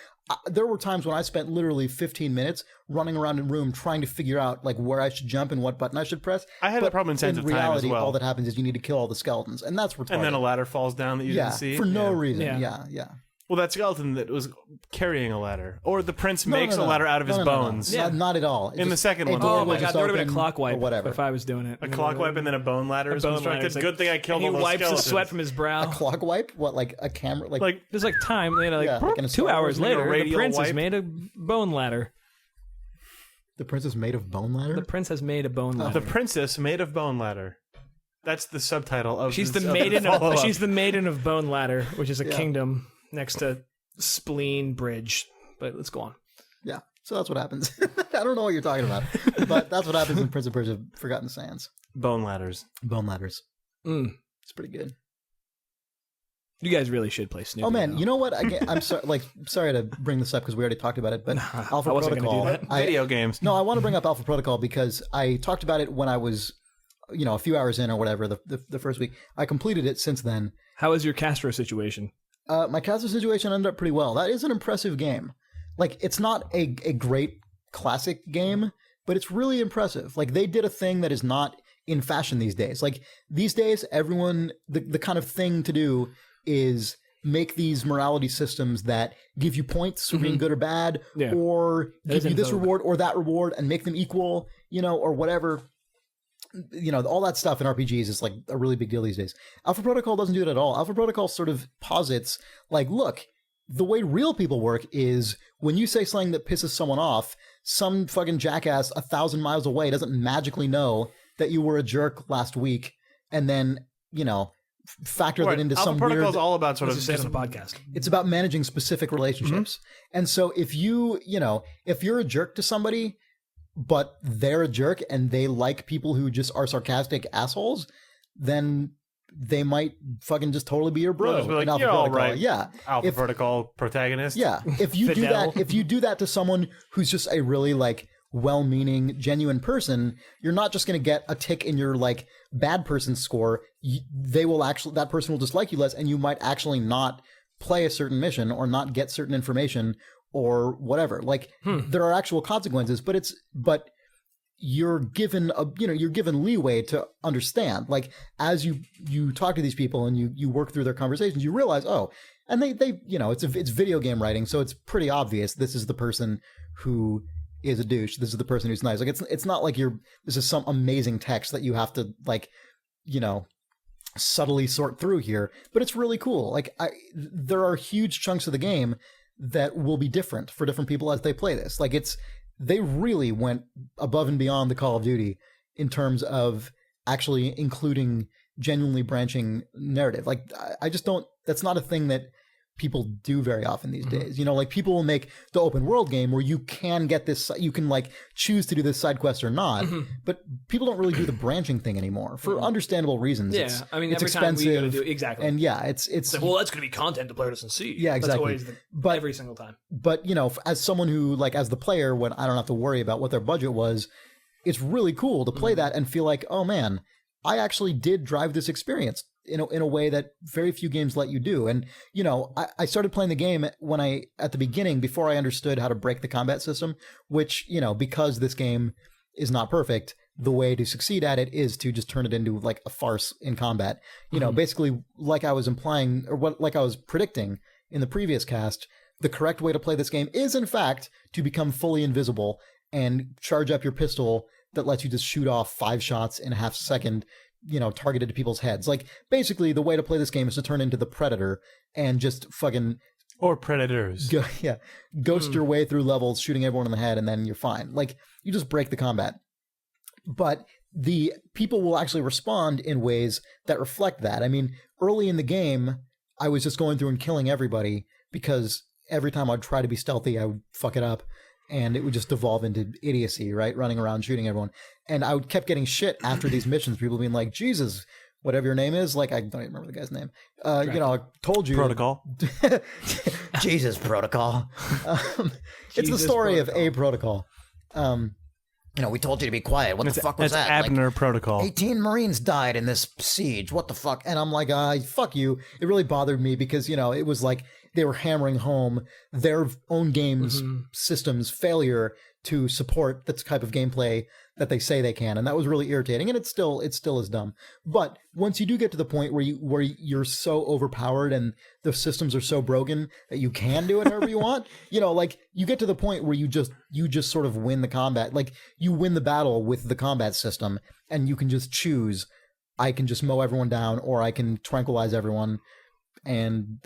there were times when I spent literally 15 minutes running around in room trying to figure out like where I should jump and what button I should press. I had that problem in Sands of Time as reality, well. all that happens is you need to kill all the skeletons, and that's retarded. And then a ladder falls down that you yeah, didn't see. for no Yeah. reason. Yeah. Yeah. Well, that skeleton that was carrying a ladder, or the prince No, makes no, a no. ladder out of his No. bones. Yeah. Not at all. In the second a one. door Oh will my god, just there would have been a open clock wipe or whatever. if I was doing it. A clock wipe and then a bone ladder is bone ladder. constructed. It's like- Good thing I killed and all he those wipes skeletons. the sweat from his brow. A clock wipe? What, like a camera? Like There's like time, like, Yeah, like in a 2 Star hours Wars, like a later, the radial prince has wipe. made a bone ladder. the princess made of bone ladder? The prince has made a bone ladder. The princess made of bone ladder. That's the subtitle of She's this, the of maiden. follow-up. She's the maiden of Bone Ladder, which is a kingdom next to Spleen Bridge, But let's go on. Yeah. So that's what happens. I don't know what you're talking about, but that's what happens in Prince of Persia: Forgotten Sands. Bone ladders. Bone ladders. It's pretty good. You guys really should play Snoopy. Oh man, though. you know what? I'm sorry to bring this up because we already talked about it, but Alpha I wasn't gonna Protocol. do that. Video games. No, I want to bring up Alpha Protocol because I talked about it when I was, a few hours in or whatever the first week. I completed it since then. How is your Castro situation? My Castro situation ended up pretty well. That is an impressive game. Like, it's not a great classic game, but it's really impressive. Like, they did a thing that is not in fashion these days. Like, these days, everyone, the kind of thing to do is make these morality systems that give you points for being good or bad, or give you this reward or that reward and make them equal, or whatever. All that stuff in RPGs is like a really big deal these days. Alpha Protocol doesn't do it at all. Alpha Protocol sort of posits, like, look, the way real people work is when you say something that pisses someone off, some fucking jackass 1,000 miles away doesn't magically know that you were a jerk last week and then, factor that into Alpha some Protocol weird... is all about sort of Let's just say it on the podcast. It's about managing specific relationships. And so if if you're a jerk to somebody, but they're a jerk and they like people who just are sarcastic assholes, then they might fucking just totally be your bro. Just be like, in Alpha you're all Protocol. right. Yeah. Alpha Protocol protagonist. Yeah. If you do Fidel. that, to someone who's just a really like well-meaning, genuine person, you're not just going to get a tick in your like bad person score. That person will dislike you less, and you might actually not play a certain mission or not get certain information or whatever. Like there are actual consequences, but you're given you're given leeway to understand. Like as you talk to these people and you work through their conversations, you realize, and they it's video game writing, so it's pretty obvious this is the person who is a douche. This is the person who's nice. Like it's not like this is some amazing text that you have to like, subtly sort through here, but it's really cool. Like there are huge chunks of the game that will be different for different people as they play this. Like they really went above and beyond the Call of Duty in terms of actually including genuinely branching narrative. Like I just don't, that's not a thing that people do very often these days. Like people will make the open world game where you can get this, you can like choose to do this side quest or not, but people don't really do the branching thing anymore for understandable reasons. Yeah, It's every expensive, time we go to do exactly. and it's like, well, that's going to be content the player doesn't see. Yeah, exactly. That's always every single time. But as someone who like as the player, when I don't have to worry about what their budget was, it's really cool to play that and feel like, oh man, I actually did drive this experience in a way that very few games let you do. And, I started playing the game at the beginning, before I understood how to break the combat system, which, because this game is not perfect, the way to succeed at it is to just turn it into like a farce in combat. Basically like I was implying, or like I was predicting in the previous cast, the correct way to play this game is in fact to become fully invisible and charge up your pistol that lets you just shoot off 5 shots in a half second, targeted to people's heads. Like, basically, the way to play this game is to turn into the Predator and just fucking... Or Predators. Ghost your way through levels, shooting everyone in the head, and then you're fine. Like, you just break the combat. But the people will actually respond in ways that reflect that. I mean, early in the game, I was just going through and killing everybody because every time I'd try to be stealthy, I would fuck it up. And it would just devolve into idiocy, right? Running around shooting everyone. And I kept getting shit after these missions. People being like, Jesus, whatever your name is. Like, I don't even remember the guy's name. I told you. Protocol. Jesus, Protocol. It's the story of a protocol. We told you to be quiet. What the fuck was That's that? Abner Protocol. 18 Marines died in this siege. What the fuck? And I'm like, fuck you. It really bothered me because, it was like they were hammering home their own game's system's failure to support the type of gameplay that they say they can. And that was really irritating. And it still is dumb. But once you do get to the point where you're so overpowered and the systems are so broken that you can do it however you want, like you get to the point where you just sort of win the combat. Like you win the battle with the combat system and you can just choose, I can just mow everyone down or I can tranquilize everyone and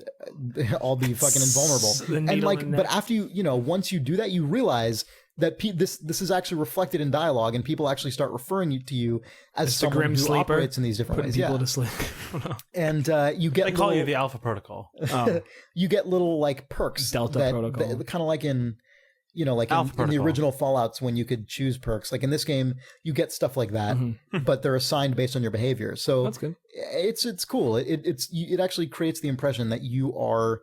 I'll be fucking invulnerable. And like, but after once you do that, you realize that this is actually reflected in dialogue, and people actually start referring to you as It's the someone grim who sleeper, operates in these different putting ways. people Yeah, to sleep. and you get They call little, you the Alpha Protocol. you get little like perks, Delta Protocol. kind of like in. Like Alpha in the Protocol. original Fallouts when you could choose perks. Like in this game, you get stuff like that, but they're assigned based on your behavior. So That's good. It's cool. It actually creates the impression that you are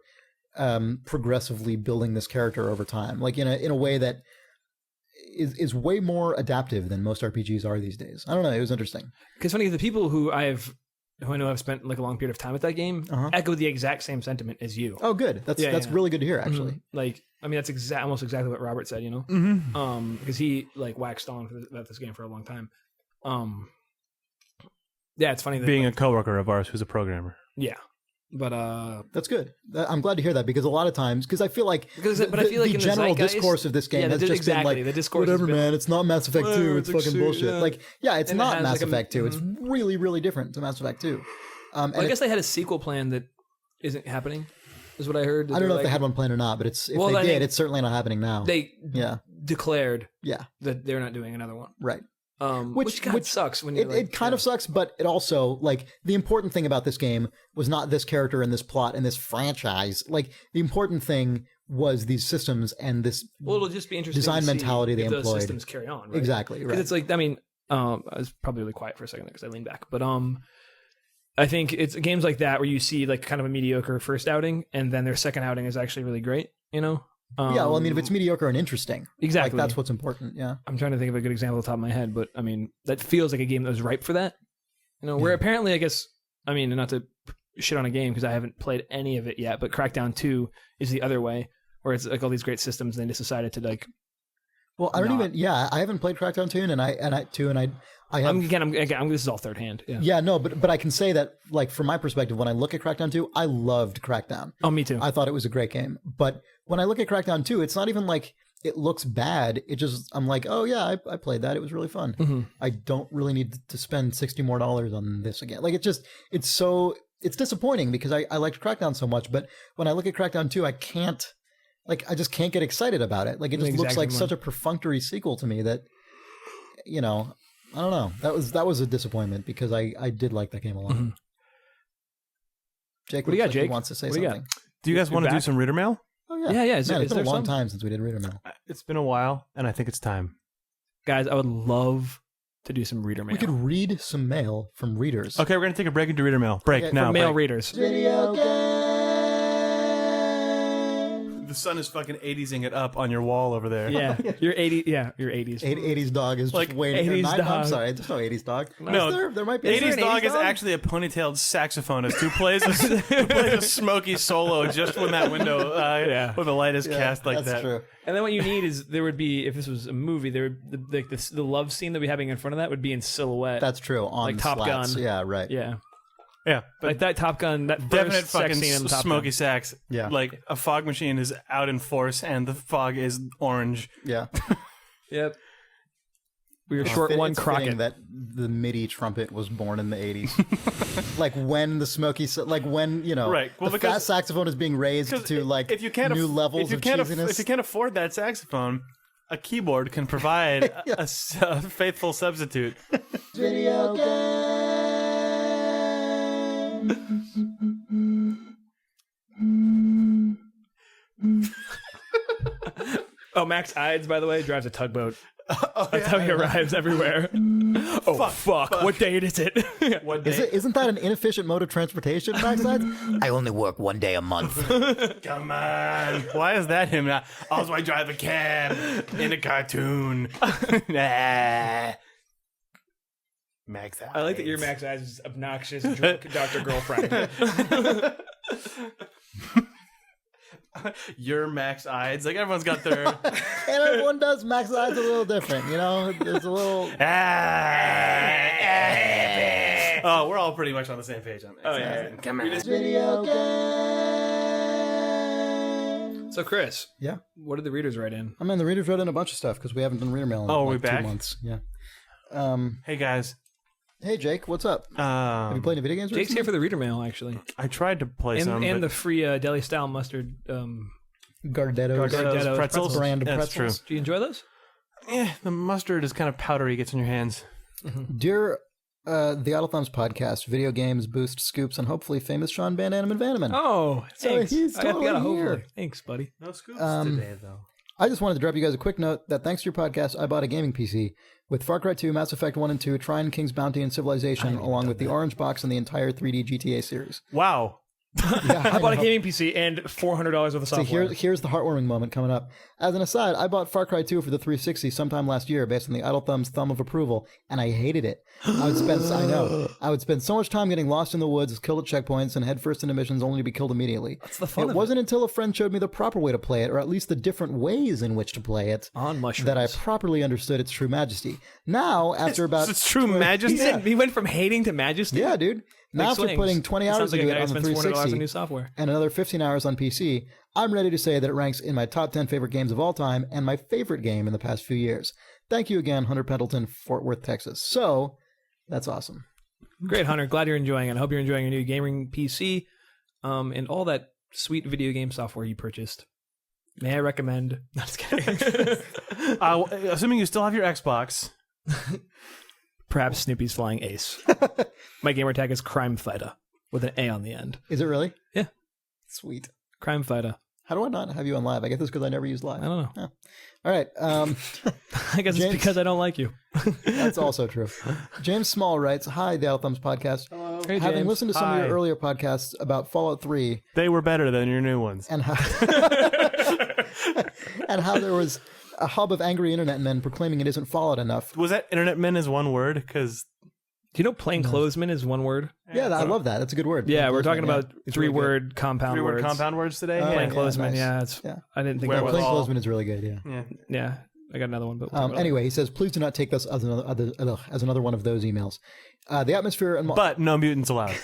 progressively building this character over time, like in a way that is way more adaptive than most RPGs are these days. I don't know. It was interesting. Because funny, the people who I know have spent like a long period of time with that game echo the exact same sentiment as you. Oh, good. That's really good to hear. Actually, Like, I mean, that's almost exactly what Robert said. Because he like waxed on about this game for a long time. Yeah, it's funny that, Being a coworker of ours who's a programmer. yeah, but that's good. I'm glad to hear that because a lot of times, because I feel like I feel like the in general the zeitgeist, discourse of this game has just been like, the discourse whatever, has been, man, it's not Mass Effect 2, it's it's fucking like, bullshit. yeah. Like, yeah, it's And it not has Mass like a- Effect 2. It's really, really different to Mass Effect 2. Well, I guess they had a sequel plan that isn't happening, is what I heard. I don't know if they had one planned or not, but if Well, they I did, think it's certainly not happening now. They yeah, declared yeah, that they're not doing another one. right. Which sucks when you it kind of sucks, but it also, like, the important thing about this game was not this character and this plot and this franchise. Like, the important thing was these systems and this it'll just be interesting design to see mentality they if those employed. systems carry on, right? Exactly, right. Because it's like, I mean, I was probably really quiet for a second because I leaned back, but I think it's games like that where you see like kind of a mediocre first outing and then their second outing is actually really great, yeah, well, I mean, if it's mediocre and interesting, exactly, like, that's what's important. Yeah, I'm trying to think of a good example off the top of my head, but I mean, that feels like a game that was ripe for that. Where apparently, I guess, I mean, not to shit on a game because I haven't played any of it yet, but Crackdown 2 is the other way, where it's like all these great systems and they just decided to like. well, I don't even. Yeah, I haven't played Crackdown 2, and I have. I'm this is all third hand. Yeah. Yeah, no, but I can say that, like, from my perspective, when I look at Crackdown 2, I loved Crackdown. Oh, me too. I thought it was a great game. But when I look at Crackdown 2, it's not even like it looks bad. It just, I'm like, oh yeah, I played that. It was really fun. Mm-hmm. I don't really need to spend $60 more on this again. Like, it's disappointing because I liked Crackdown so much. But when I look at Crackdown 2, I just can't get excited about it. Like, it just looks like such a perfunctory sequel to me that, I don't know. That was a disappointment because I did like that game a lot. Mm-hmm. Jake, What do you got, Jake? wants to say What do you got? something. Do you guys want to do back? some reader mail? Oh yeah, Yeah. Man, Is it's been there a long some? time since we did reader mail. It's been a while, and I think it's time. Guys, I would love to do some reader mail. We could read some mail from readers. Okay, we're going to take a break into reader mail. Break Okay, now. From male break. readers. Video game. The sun is fucking 80s-ing it up on your wall over there. Yeah, your 80s. Yeah, your 80s. 80s dog is Like just waiting. 80s I'm dog. sorry, there's no 80s dog. No, Is there might be. 80s Is there an dog is dog? actually a ponytailed saxophonist who plays a smoky solo just when that window, when the light is cast like That's that. true. And then what you need is there would be, if this was a movie, there would like the love scene that we're having in front of that would be in silhouette. That's true. On Like Top slats. Gun. Yeah, right. yeah, Yeah, but like that Top Gun, that definite first sex fucking scene in Top smoky Gun. sax. Yeah. Like a fog machine is out in force and the fog is orange. Yeah. Yep. We were It's short one it's fitting Crockett. that the MIDI trumpet was born in the 80s. Like when the smoky, like when, Right. Well, the because- fast saxophone is being raised to like if you can't new levels if you of can't cheesiness. if you can't afford that saxophone, a keyboard can provide a faithful substitute. Video Oh, Max Ides, by the way, drives a tugboat. That's how he arrives everywhere. Oh, fuck. What date is it? What day? Isn't that an inefficient mode of transportation, backside? I only work one day a month. Come on. Why is that him? Also, I drive a cab in a cartoon. Nah. Max Ides. I like that your Max Ides is obnoxious, drunk Dr. Girlfriend. Your Max Ides. Like, everyone's got their... And everyone does Max Eyes a little different, There's a little... Oh, we're all pretty much on the same page on Max Ides. Come on. Video game. So, Chris, Yeah. what did the readers write in? I mean, the readers wrote in a bunch of stuff because we haven't done reader mail in Oh, are we like 2 back? months. Yeah. Hey, guys. Hey, Jake, what's up? Have you played any video games Jake's recently? here for the reader mail, actually. I tried to play some, And but the free deli-style mustard Gardetto's. Gardetto's pretzels. Brand of That's pretzels. true. Do you enjoy those? The mustard is kind of powdery, gets in your hands. Dear the Idle Thumbs podcast, video games, boost, scoops, and hopefully famous Sean Vanaman and Vanaman. Oh, So thanks. he's totally I got a here. hopefully. Thanks, buddy. No scoops today, though. I just wanted to drop you guys a quick note that thanks to your podcast, I bought a gaming PC with Far Cry 2, Mass Effect 1 and 2, Trine, King's Bounty, and Civilization, along with the Orange Box and the entire 3D GTA series. Wow. I bought a gaming PC and $400 worth of So software. here's the heartwarming moment coming up. As an aside, I bought Far Cry 2 for the 360 sometime last year based on the Idle Thumb's thumb of approval, and I hated it. I would spend so much time getting lost in the woods, killed at checkpoints, and headfirst into missions only to be killed immediately. What's the fun It of wasn't until a friend showed me the proper way to play it, or at least the different ways in which to play it, On mushrooms. that I properly understood its true majesty. Now, after about... It's true majesty. He went from hating to majesty. Yeah, dude. Now, after swings. putting 20 hours Sounds like a into guy it who on the spends $400 on 360 new software. and another 15 hours on PC, I'm ready to say that it ranks in my top 10 favorite games of all time and my favorite game in the past few years. Thank you again, Hunter Pendleton, Fort Worth, Texas. So, that's awesome. Great, Hunter. Glad you're enjoying it. I hope you're enjoying your new gaming PC and all that sweet video game software you purchased. May I recommend? No, just kidding. Assuming you still have your Xbox. Perhaps Snoopy's Flying Ace. My gamer tag is Crime Fighter with an A on the end. Is it really? Yeah. Sweet. Crime Fighter. How do I not have you on live? I guess it's because I never use live. I don't know. Oh. All right. I guess James- it's because I don't like you. That's also true. James Small writes, "Hi, the Idle Thumbs podcast. Hey, Having James. listened to some of Hi. your earlier podcasts about Fallout 3 They were better than your new ones. and how and how there was a hub of angry internet men proclaiming it isn't Fallout enough. Was that internet men is one word? Because Do you know plainclothesman is one word? Yeah, I love that. That's a good word. Yeah, we're talking Yeah. about It's really good. three-word compound three-word words. compound words today. Oh, yeah. Plainclothesman, yeah, nice. yeah. Yeah. I didn't think Where that was was... all- Plainclothesman is really good, yeah. Yeah. Yeah, I got another one. But we'll talk about it. Anyway, he says, please do not take this as another one of those emails. The atmosphere and But no mutants allowed.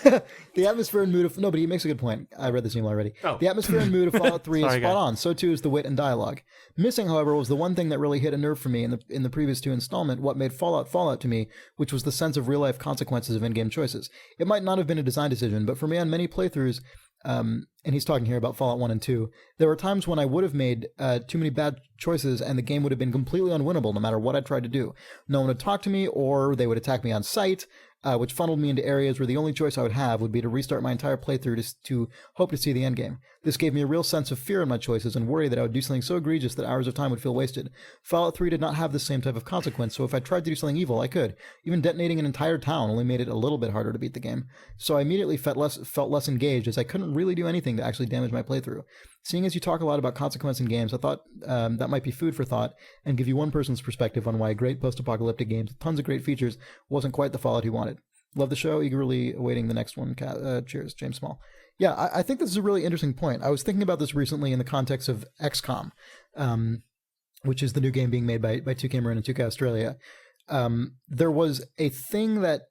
the atmosphere and mood of no, but he makes a good point. I read this email already. Oh. The atmosphere and mood of Fallout 3 is Sorry, spot guy. on. So too is the wit and dialogue. Missing, however, was the one thing that really hit a nerve for me in the previous two installment. What made Fallout to me, which was the sense of real life consequences of in-game choices. It might not have been a design decision, but for me on many playthroughs. And he's talking here about Fallout 1 and 2. There were times when I would have made too many bad choices and the game would have been completely unwinnable no matter what I tried to do. No one would talk to me or they would attack me on sight, which funneled me into areas where the only choice I would have would be to restart my entire playthrough to hope to see the endgame. This gave me a real sense of fear in my choices and worry that I would do something so egregious that hours of time would feel wasted. Fallout 3 did not have the same type of consequence, so if I tried to do something evil, I could. Even detonating an entire town only made it a little bit harder to beat the game. So I immediately felt less engaged as I couldn't really do anything to actually damage my playthrough. Seeing as you talk a lot about consequence in games, I thought that might be food for thought and give you one person's perspective on why a great post-apocalyptic game with tons of great features wasn't quite the Fallout he wanted. Love the show, eagerly awaiting the next one. Cheers, James Small. Yeah, I think this is a really interesting point. I was thinking about this recently in the context of XCOM, which is the new game being made by 2K Marin and 2K Australia. There was a thing that,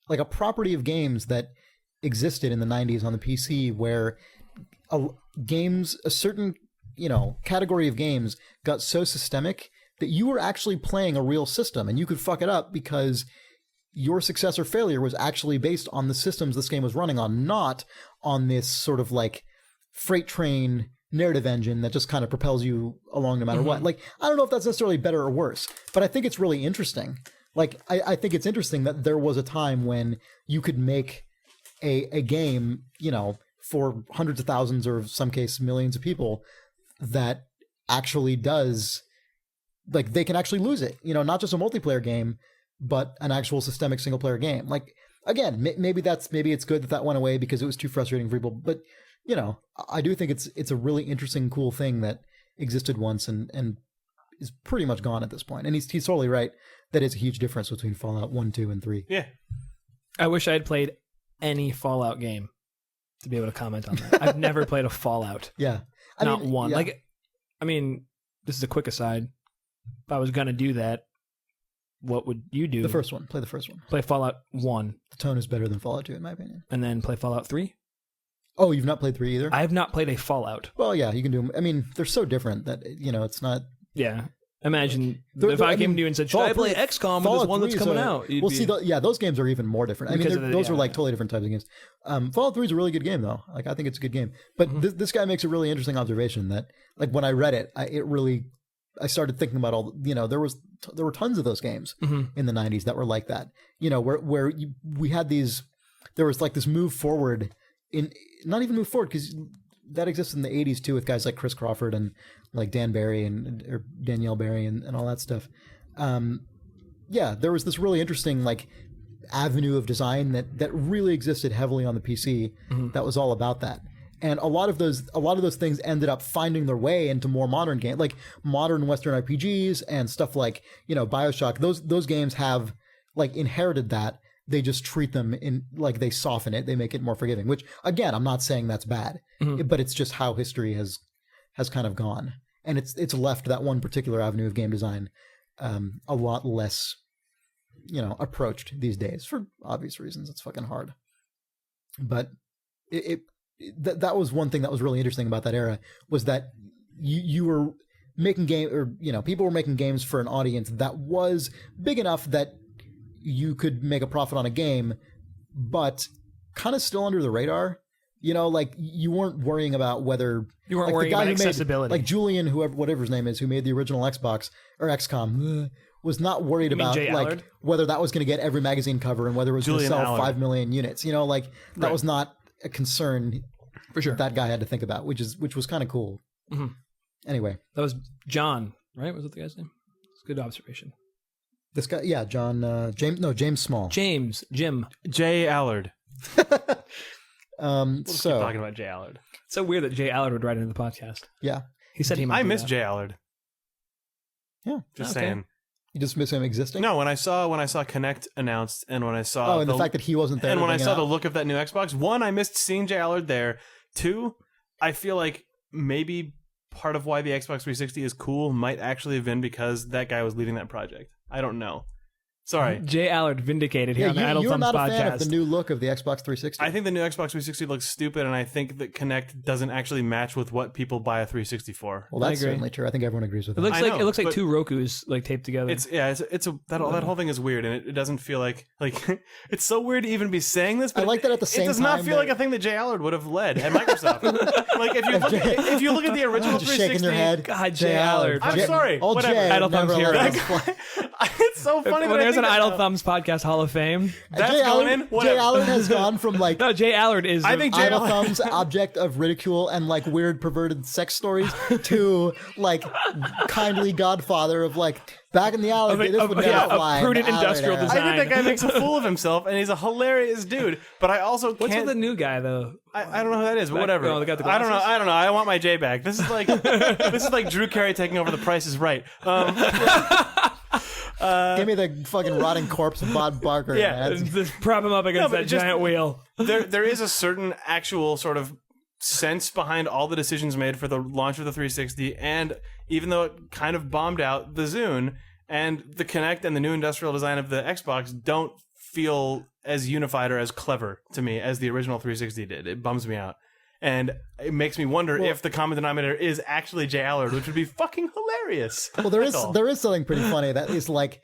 like a property of games that existed in the 90s on the PC where a certain category of games got so systemic that you were actually playing a real system and you could fuck it up because your success or failure was actually based on the systems this game was running on, not on this sort of like freight train narrative engine that just kind of propels you along no matter what. Like, I don't know if that's necessarily better or worse, but I think it's really interesting. Like, I think it's interesting that there was a time when you could make a game, for hundreds of thousands or in some case millions of people that actually does, like, they can actually lose it, not just a multiplayer game, but an actual systemic single player game. Like, again, maybe it's good that went away because it was too frustrating for people. But, I do think it's a really interesting, cool thing that existed once and is pretty much gone at this point. And he's totally right. That is a huge difference between Fallout 1, 2, and 3. Yeah. I wish I had played any Fallout game to be able to comment on that. I've never played a Fallout. Yeah. Not one. yeah. Like, I mean, this is a quick aside. If I was going to do that, what would you do? The first one. Play the first one. Play Fallout 1 The tone is better than Fallout 2, in my opinion. and then play Fallout 3? Oh, you've not played 3 either? I have not played a Fallout. Well, yeah, you can do them. I mean, they're so different that, it's not... Yeah. Imagine They're- if I I came mean, to you and said, should I Fallout play 3 XCOM with Fallout this one that's 3 is coming a- out? You'd Well, be- see, those games are even more different. I mean, Because of the- those are yeah, like yeah. totally different types of games. Fallout 3 is a really good game, though. Like, I think it's a good game. But this guy makes a really interesting observation that, like, when I read it, it really I started thinking about all, there were tons of those games in the 90s that were like that, where we had these, there was like this move forward not even move forward, because that exists in the 80s too, with guys like Chris Crawford and like Dan Barry or Danielle Barry and all that stuff. There was this really interesting like avenue of design that really existed heavily on the PC that was all about that. And a lot of those things ended up finding their way into more modern games, like modern Western RPGs and stuff like, BioShock. Those games have like inherited that. They just treat them in like they soften it. They make it more forgiving, which again, I'm not saying that's bad, but it's just how history has kind of gone. And it's left that one particular avenue of game design a lot less, approached these days for obvious reasons. It's fucking hard. But that was one thing that was really interesting about that era, was that you were making people were making games for an audience that was big enough that you could make a profit on a game, but kind of still under the radar. Like you weren't worrying about whether you weren't worrying about accessibility. Like Julian, whatever his name is, who made the original Xbox or XCOM, was not worried about like whether that was going to get every magazine cover and whether it was going to sell Allard. 5 million units. That was not a concern for sure that guy had to think about, which was kind of cool. Anyway, that was John, right? Was that the guy's name? It's a good observation. This guy, yeah, James Small. Jim. Jay Allard. So Keep talking about Jay Allard. It's so weird that Jay Allard would write into the podcast. Yeah. He said he might. I miss Jay Allard. Yeah. Just saying. You just miss him existing? No, when I saw Connect announced, and when I saw the fact that he wasn't there, and when I saw the look of that new Xbox, one, I missed seeing Jay Allard there. Two, I feel like maybe part of why the Xbox 360 is cool might actually have been because that guy was leading that project. I don't know. Sorry. Jay Allard vindicated here on the Idle You're Thumbs not a podcast. fan of the new look of the Xbox 360. I think the new Xbox 360 looks stupid, and I think that Kinect doesn't actually match with what people buy a 360 for. Well, that's certainly true. I think everyone agrees with that. It looks like two Rokus like taped together. That whole thing is weird, and it doesn't feel like it's so weird to even be saying this. But I like that at the same time. It does not feel like a thing that Jay Allard would have led at Microsoft. Like if you look at the original 360, shaking your head. God, Jay Allard. I'm sorry. Old Whatever. Jay Idle Thumbs hero. It's so funny when there's an Idle Thumbs podcast Hall of Fame. That's going in. Jay Allard has gone from like no, Jay Allard is. I think Jay Idle Thumbs object of ridicule and like weird perverted sex stories to like kindly godfather of like back in the alley. This would never fly. A prudent industrial design. I think that guy makes a fool of himself, and he's a hilarious dude. But I also What's with the new guy though? I don't know who that is, but whatever. Oh, they got the I glasses? don't know. I want my Jay back. This is like Drew Carey taking over The Price is Right. Give me the fucking rotting corpse of Bob Barker. Yeah, Just prop him up against that giant wheel. There is a certain actual sort of sense behind all the decisions made for the launch of the 360, and even though it kind of bombed out, the Zune and the Kinect and the new industrial design of the Xbox don't feel as unified or as clever to me as the original 360 did. It bums me out. And it makes me wonder if the common denominator is actually Jay Allard, which would be fucking hilarious. Well, there is something pretty funny that is like,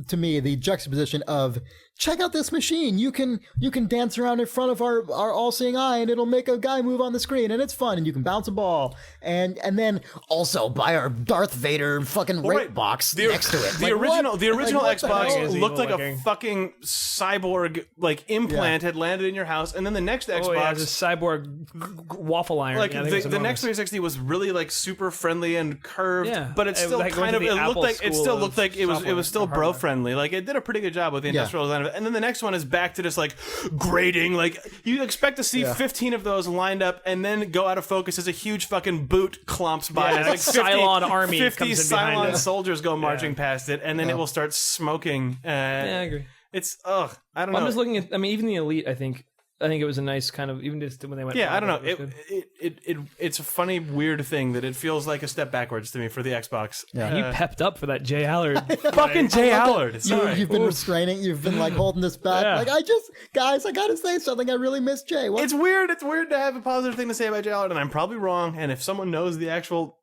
to me, the juxtaposition of check out this machine. You can dance around in front of our all-seeing eye, and it'll make a guy move on the screen, and it's fun, and you can bounce a ball, and then also buy our Darth Vader fucking rape box next to it. The original Xbox looked like looking? a fucking cyborg implant had landed in your house, and then the next Xbox, the cyborg waffle iron. like the next 360 was really like super friendly and curved, but it still looked like it was still bro friendly. Like it did a pretty good job with the industrial design of it. And then the next one is back to just like grading. Like you expect to see 15 of those lined up and then go out of focus as a huge fucking boot clumps by it. Like 50, Cylon army 50 comes in behind Cylon it. soldiers go marching past it, and then it will start smoking. Yeah, I agree. It's I don't know. I'm just looking at. I mean, even the Elite. I think it was a nice kind of, even just when they went. Yeah, I don't know. it was good. It's a funny, weird thing that it feels like a step backwards to me for the Xbox. Yeah. You pepped up for that Jay Allard. Fucking Jay Allard. Sorry. You've been restraining. You've been like holding this back. Yeah. Like guys, I gotta say something. I really miss Jay. It's weird. It's weird to have a positive thing to say about Jay Allard, and I'm probably wrong. And if someone knows the actual,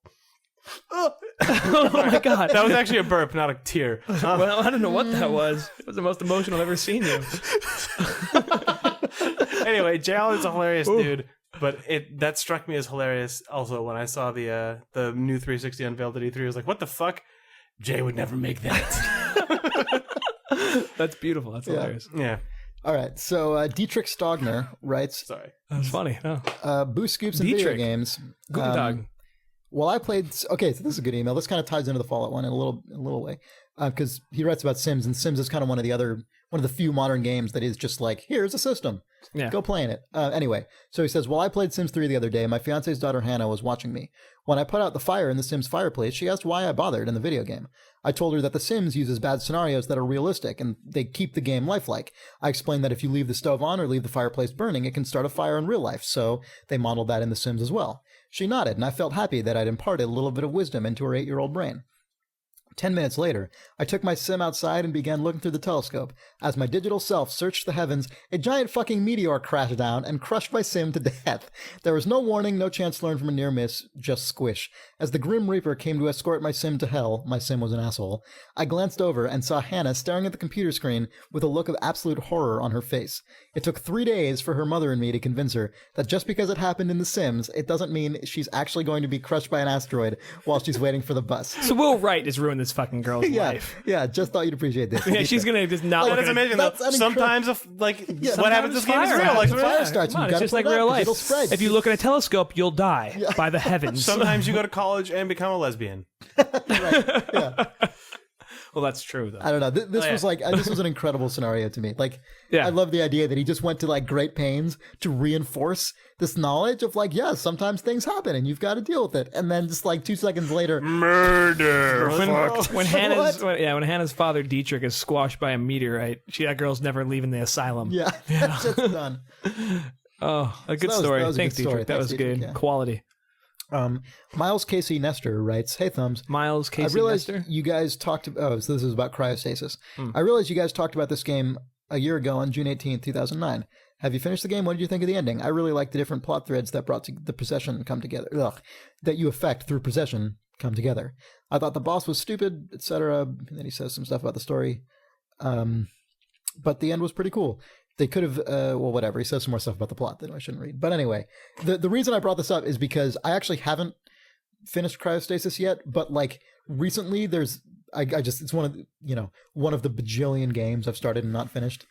Oh my god, that was actually a burp, not a tear. Well, I don't know what that was. It was the most emotional I've ever seen you. Anyway, Jay Allard's a hilarious dude. But that struck me as hilarious. Also, when I saw the new 360 unveiled at E3, I was like, "What the fuck? Jay would never make that." That's beautiful. That's hilarious. Yeah. All right, so Dietrich Stogner writes, Sorry. That's funny. Oh. Boost scoops in video Dietrich. games. Guten Tag. Well, I played. Okay, so this is a good email. This kind of ties into the Fallout one in a little way, because he writes about Sims, and Sims is kind of one of the few modern games that is just like, here's a system, go play in it. Anyway, so he says, well, I played Sims 3 the other day. My fiance's daughter Hannah was watching me. When I put out the fire in the Sims fireplace, she asked why I bothered in the video game. I told her that the Sims uses bad scenarios that are realistic, and they keep the game lifelike. I explained that if you leave the stove on or leave the fireplace burning, it can start a fire in real life, so they modeled that in the Sims as well. She nodded, and I felt happy that I'd imparted a little bit of wisdom into her 8-year-old brain. 10 minutes later, I took my sim outside and began looking through the telescope. As my digital self searched the heavens, a giant fucking meteor crashed down and crushed my sim to death. There was no warning, no chance to learn from a near miss, just squish. As the Grim Reaper came to escort my sim to hell, my sim was an asshole, I glanced over and saw Hannah staring at the computer screen with a look of absolute horror on her face. It took 3 days for her mother and me to convince her that just because it happened in The Sims, it doesn't mean she's actually going to be crushed by an asteroid while she's waiting for the bus. So Will Wright has ruined this fucking girl's life. Yeah, just thought you'd appreciate this. Yeah, she's gonna just not. That is amazing. Though. Sometimes, what happens in this game is real. Like, fire starts. It's just like real life. It'll spread. If you look at a telescope, you'll die by the heavens. Sometimes you go to college and become a lesbian. Right. Yeah. Well, that's true, though. I don't know. This was like this was an incredible scenario to me. Like, I love the idea that he just went to like great pains to reinforce this knowledge of like, yeah, sometimes things happen and you've got to deal with it. And then just like 2 seconons latter, murder. When Hannah's father Dietrich is squashed by a meteorite, that girl's never leaving the asylum. Yeah, that shit's done. Oh, a good story. That was Thanks, a good story. Dietrich. That was Dietrich, good. yeah. Quality. Miles Casey Nestor writes, "Hey Thumbs, Miles Casey I realized Nestor? you guys talked. So this is about Cryostasis. I realized you guys talked about this game a year ago on June 18th, 2009. Have you finished the game? What did you think of the ending? I really liked the different plot threads that brought the possession come together. That you affect through possession come together. I thought the boss was stupid, etc." And then he says some stuff about the story, but the end was pretty cool. They could have, whatever. He says some more stuff about the plot that I shouldn't read. But anyway, the reason I brought this up is because I actually haven't finished Cryostasis yet, but like recently it's one of the bajillion games I've started and not finished,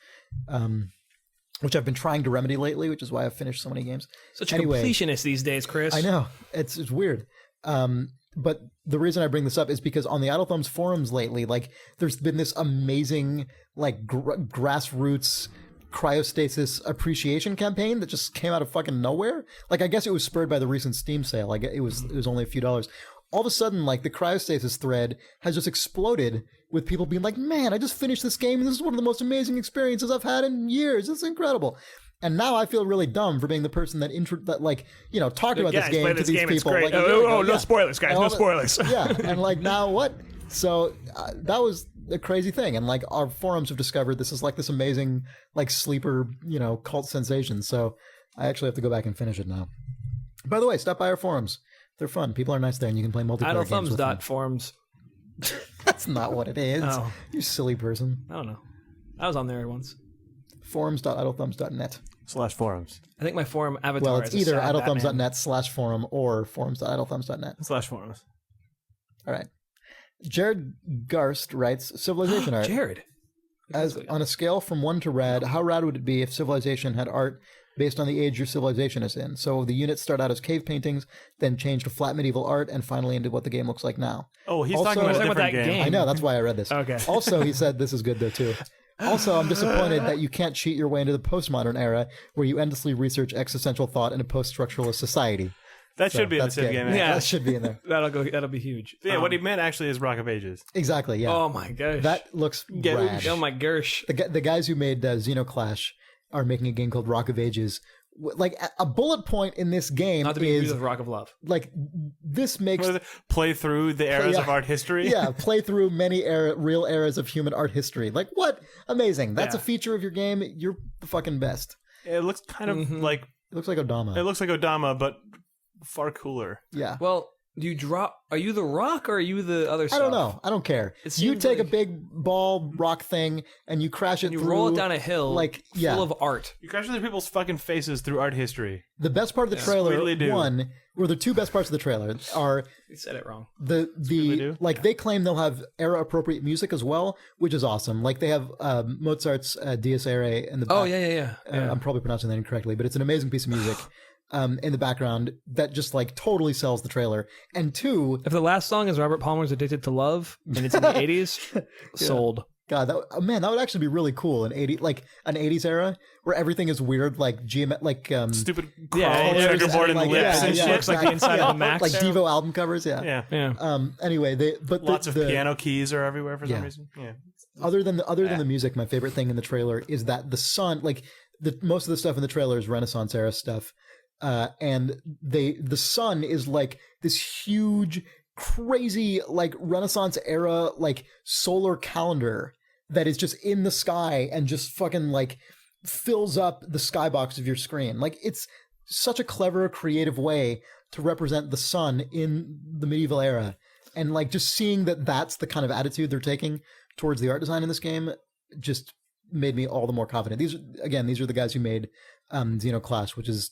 which I've been trying to remedy lately, which is why I've finished so many games. Such a completionist these days, Chris. I know. It's weird. But the reason I bring this up is because on the Idle Thumbs forums lately, like there's been this amazing like grassroots Cryostasis appreciation campaign that just came out of fucking nowhere. Like, I guess it was spurred by the recent Steam sale. Like, it was only a few dollars. All of a sudden, like, the Cryostasis thread has just exploded with people being like, man, I just finished this game and this is one of the most amazing experiences I've had in years. It's incredible. And now I feel really dumb for being the person that talked about this game to these people. Like, no spoilers, guys. No spoilers. Yeah. And like, now what? So that was a crazy thing. And like, our forums have discovered this is like this amazing, like, sleeper, cult sensation. So I actually have to go back and finish it now. By the way, stop by our forums. They're fun. People are nice there and you can play multiplayer games with them. Idlethumbs.forums. That's not what it is. Oh. You silly person. I don't know. I was on there once. Forums.idlethumbs.net. /forums. I think my forum avatar Well, it's is either a sad Batman. idlethumbs.net/forum or forums.idlethumbs.net. /forums. All right. Jared Garst writes, Civilization art. Jared. As on a scale from 1 to rad, how rad would it be if Civilization had art based on the age your civilization is in? So the units start out as cave paintings, then change to flat medieval art, and finally into what the game looks like now. Oh, he's Also, talking about a talking about different that game. game. I know, that's why I read this. Okay. Also, he said, this is good though too. Also, I'm disappointed that you can't cheat your way into the postmodern era where you endlessly research existential thought in a post-structuralist society. That should be in the that's Civ good. game. Yeah. That should be in there. That'll be huge. Yeah, what he meant actually is Rock of Ages. Exactly, yeah. Oh my gosh. That looks rad. Oh my gosh. The guys who made Xenoclash are making a game called Rock of Ages. Like, a bullet point in this game Not to be is, confused with Rock of Love. like, this makes... Play through the eras of art history? Yeah, play through many real eras of human art history. Like, what? Amazing. That's a feature of your game. You're the fucking best. It looks kind of like... It looks like Odama. It looks like Odama, but far cooler. Yeah. Well, Do you drop? Are you the rock or are you the other stuff? I don't know. I don't care. It You seems take a like- big ball rock thing and you crash it You through. roll it down a hill, like, yeah. full of art. You crash into people's fucking faces through art history. The best part of the trailer, Sweetly do. the two best parts of the trailer are You said it wrong. the like they claim they'll have era appropriate music as well, which is awesome. Like they have Mozart's Dies Irae in the back. Oh yeah. I'm probably pronouncing that incorrectly, but it's an amazing piece of music in the background that just like totally sells the trailer. And two, If the last song is Robert Palmer's "Addicted to Love" and it's in the '80s, sold. God, that would actually be really cool. An '80s era where everything is weird, like Stupid Yeah, crawl checkerboard and like- lips yeah, and yeah, shit. looks like the inside of the Max. like Devo album covers. Yeah. Yeah. Yeah. Lots of piano keys are everywhere for some reason. Yeah. Other than the music, my favorite thing in the trailer is that the sun, like most of the stuff in the trailer is Renaissance era stuff, and the sun is like this huge, crazy like Renaissance era like solar calendar that is just in the sky and just fucking like fills up the skybox of your screen. Like it's such a clever, creative way to represent the sun in the medieval era, and like just seeing that that's the kind of attitude they're taking towards the art design in this game just made me all the more confident. These are the guys who made Xenoclash, which is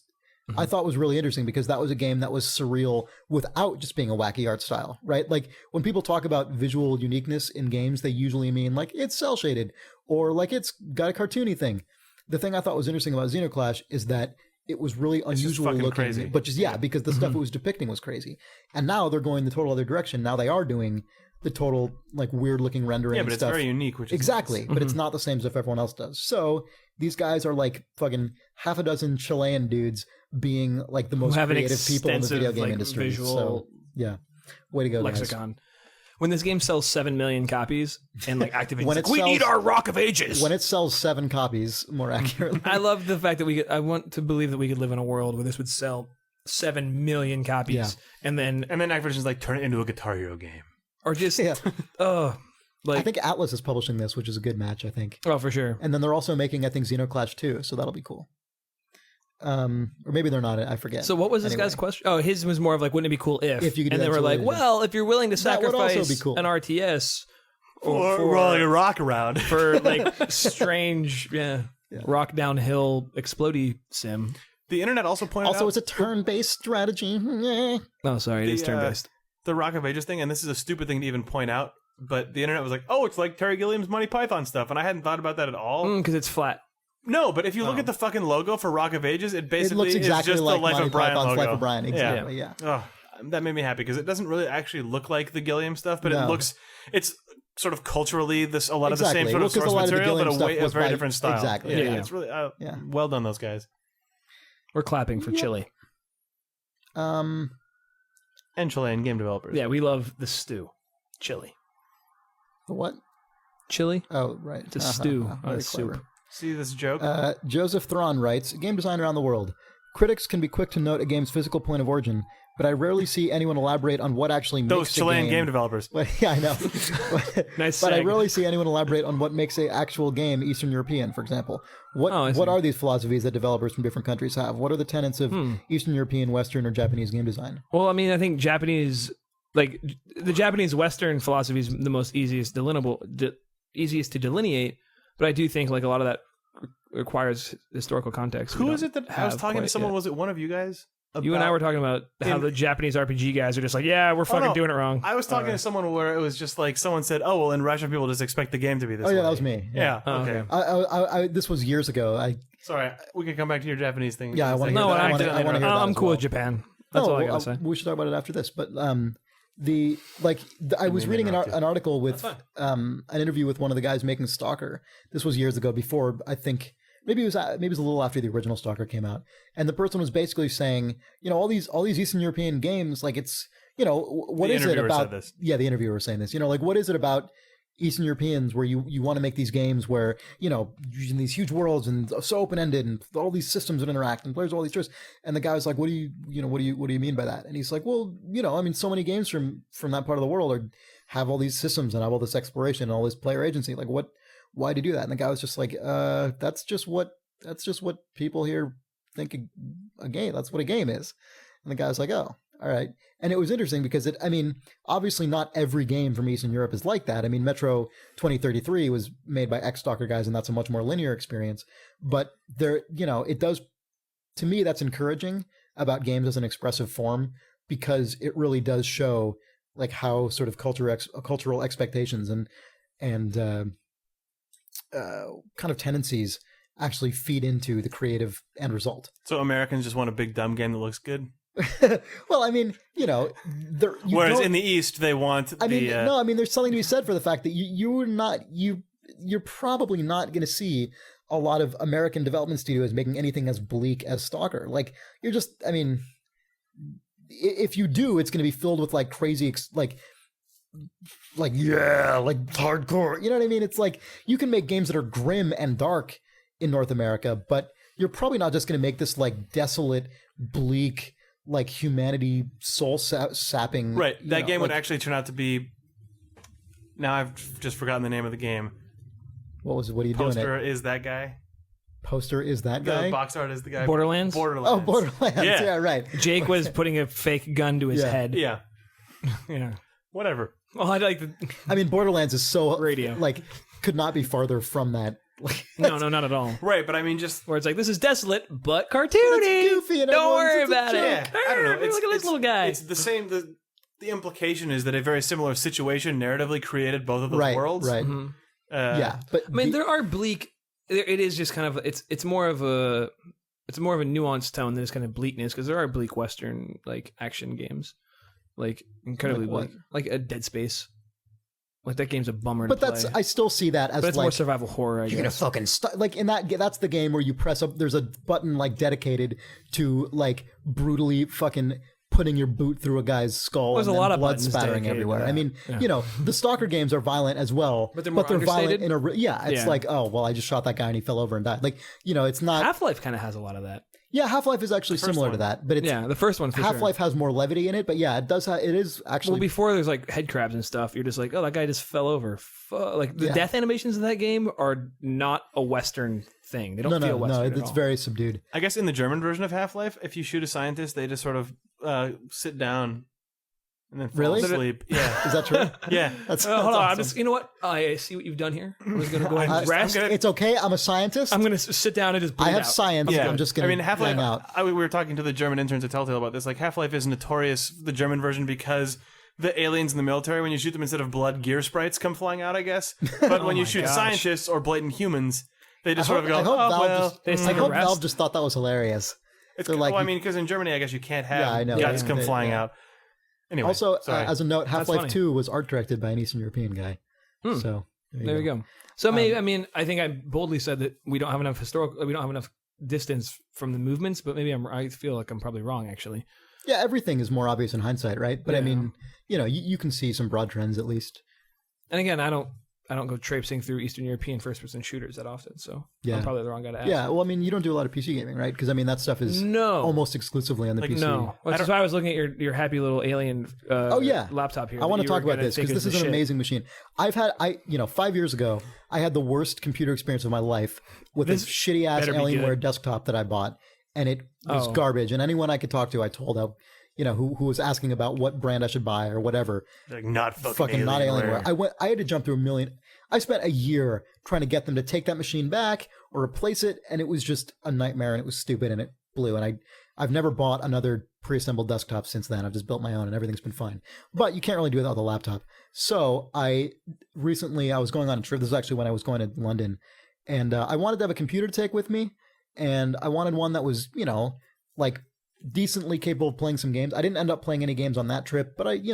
I thought was really interesting because that was a game that was surreal without just being a wacky art style, right? Like when people talk about visual uniqueness in games, they usually mean like it's cel shaded or like it's got a cartoony thing. The thing I thought was interesting about Xenoclash is that it was really unusual fucking looking, crazy. but just because the stuff it was depicting was crazy. And now they're going the total other direction. Now they are doing the total like weird looking rendering. Yeah, and but it's stuff. very unique, which is Exactly, nice. but it's not the same stuff everyone else does. So these guys are like fucking half a dozen Chilean dudes being like the most have an creative people in the video extensive, game like, industry. visual So yeah, way to go, guys. Lexicon. When this game sells 7 million copies and like Activision's When like, it we sells- need our Rock of Ages. When it sells 7 copies, more accurately. I love the fact that I want to believe that we could live in a world where this would sell 7 million copies, Yeah. and then Activision's like turn it into a Guitar Hero game. or just Yeah. like I think Atlas is publishing this, which is a good match, I think. oh for sure. And then they're also making, I think, Xenoclash 2, so that'll be cool. Or maybe they're not. I forget. So what was this Anyway. guy's question? Oh, his was more of like, wouldn't it be cool if? you could do and that they were totally, like, yeah. well, if you're willing to That would also sacrifice be cool. an RTS Or for rolling a rock around. for like strange, rock downhill explodey sim. The internet also pointed Also, out it's a turn-based strategy. Oh, sorry, it is turn based. the Rock of Ages thing, and this is a stupid thing to even point out, but the internet was like, oh, it's like Terry Gilliam's Monty Python stuff, and I hadn't thought about that at all. Because it's flat. No, but if you look at the fucking logo for Rock of Ages, it It basically looks exactly is just like the Life Monty of Brian Python's logo. Life of Brian. Exactly, yeah. Oh, that made me happy because it doesn't really actually look like the Gilliam stuff, but No. it's sort of culturally a lot of the same Exactly. sort Well, of 'cause a source lot of the material, but Gilliam stuff a was very by- different style. Exactly, Yeah, yeah. it's really Yeah. well done, those guys. We're clapping for Chile. Um, And Chilean game developers. Yeah, we love the stew. Chili. the what? Chili? Oh, right. It's a stew, not Very a soup. clever. See this joke? Joseph Thrawn writes, game design around the world. Critics can be quick to note a game's physical point of origin, but I rarely see anyone elaborate on what actually Those makes Chilean a game developers. But, yeah, I know. Nice But I seg. rarely see anyone elaborate on what makes an actual game Eastern European, for example. What Oh, I see. what are these philosophies that developers from different countries have? What are the tenets of Eastern European, Western, or Japanese game design? Well, I mean, I think Japanese, like the Japanese Western philosophy is the most easiest easiest to delineate, but I do think like a lot of that requires historical context. Who is it that I was talking to someone? Yet. Was it one of you guys? You and I were talking about how the Japanese RPG guys are just like, yeah, we're fucking no. doing it wrong. I was talking to someone where it was just like someone said, "Oh, well, in Russia, people just expect the game to be this." Oh, yeah, way." that was me. Yeah. Oh, okay. okay. This was years ago. Sorry, we can come back to your Japanese thing. Yeah, I wanna hear No, that. I I wanna hear that I'm as cool well. with Japan. That's all I gotta say. We should talk about it after this. But I was reading an article with an interview with one of the guys making Stalker. This was years ago, before I think maybe it was a little after the original Stalker came out. And the person was basically saying, all these Eastern European games, like it's what The is it interviewer about? said this. Yeah, the interviewer was saying this. Like what is it about Eastern Europeans where you want to make these games where in these huge worlds and so open ended and all these systems that interact and players all these choices. And the guy was like, what do you mean by that? And he's like, well, I mean, so many games from that part of the world have all these systems and have all this exploration and all this player agency. Like why do you do that? And the guy was just like, that's just what people here think a game. That's what a game is. And the guy was like, oh, all right. And it was interesting because obviously not every game from Eastern Europe is like that. I mean, Metro 2033 was made by ex-Stalker guys, and that's a much more linear experience. But there, it does, to me, that's encouraging about games as an expressive form, because it really does show like how sort of cultural expectations and kind of tendencies actually feed into the creative end result. So Americans just want a big dumb game that looks good? Well, whereas in the East they want there's something to be said for the fact that you're probably not going to see a lot of American development studios making anything as bleak as Stalker. Like, you're just, if you do, it's going to be filled with like crazy, like hardcore. You know what I mean? It's like, you can make games that are grim and dark in North America, but you're probably not just going to make this like desolate, bleak, like humanity soul sapping. Right. That game would actually turn out to be. Now I've just forgotten the name of the game. What was it? What are you doing? Poster is that guy. Poster is that guy. The box art is the guy. Borderlands. Oh, Borderlands. Yeah, right. Jake was putting a fake gun to his head. Yeah. Yeah. Whatever. Well, I'd like the. Borderlands is so radio. Like, could not be farther from that. No, not at all. Right, but just where it's like, this is desolate but cartoony. But it's goofy and don't worry about it. Yeah, I don't know. Look at this little guy. It's the same. The implication is that a very similar situation narratively created both of those worlds. Right. Mm-hmm. But there are bleak. It is just kind of it's more of a nuanced tone than it's kind of bleakness, because there are bleak Western like action games, like incredibly bleak, like a Dead Space. Like, that game's a bummer to play. I still see that as, but it's like, more survival horror, I guess. You're gonna fucking like in that's the game where you press up. There's a button like dedicated to like brutally fucking putting your boot through a guy's skull. There's and a lot of blood buttons spattering everywhere. The Stalker games are violent as well, but they're violent in it's like, oh well, I just shot that guy and he fell over and died. Like, it's not. Half-Life kind of has a lot of that. Yeah, Half-Life is actually similar to that, but it's the first one for Half-Life has more levity in it, but yeah, it does. It is actually. Well, before there's like head crabs and stuff, you're just like, oh, that guy just fell over. Like the death animations in that game are not a Western thing. They don't feel Western. No, it's very subdued. I guess in the German version of Half-Life, if you shoot a scientist, they just sort of sit down and then fall asleep. Yeah, is that true? Yeah. That's hold on. awesome. I'm just. You know what? I see what you've done here. I'm just gonna go ahead and rest. It's okay. I'm a scientist. I'm gonna sit down and just. I have science. Yeah. I'm just gonna. Half-Life. hang out. We were talking to the German interns at Telltale about this. Like, Half-Life is notorious, the German version, because the aliens in the military, when you shoot them, instead of blood, gear sprites come flying out, I guess. But when you shoot scientists or blatant humans, they just sort of go, I hope Valve just thought that was hilarious. It's like, because in Germany, I guess you can't have guts come flying out. Anyway, also, as a note, Half-Life 2 was art directed by an Eastern European guy. So there you go. So maybe I think I boldly said that we don't have enough distance from the movements, but maybe I feel like I'm probably wrong, actually. Yeah, everything is more obvious in hindsight, right? But you can see some broad trends at least. And again, I don't go traipsing through Eastern European first-person shooters that often, so I'm probably the wrong guy to ask. Yeah, well, you don't do a lot of PC gaming, right? Because, that stuff is almost exclusively on the PC. No, that's why I was looking at your happy little alien laptop here. I want to talk about this, because this is an amazing machine. 5 years ago, I had the worst computer experience of my life with this shitty-ass Alienware desktop that I bought, and it was garbage. And anyone I could talk to, I told who was asking about what brand I should buy or whatever. Like, not fucking not Alienware. I had to jump through a million. I spent a year trying to get them to take that machine back or replace it, and it was just a nightmare, and it was stupid, and it blew. And I've never bought another pre-assembled desktop since then. I've just built my own, and everything's been fine. But you can't really do that with a laptop. So I was going on a trip. This is actually when I was going to London, and I wanted to have a computer to take with me, and I wanted one that was, like, decently capable of playing some games. I didn't end up playing any games on that trip, but you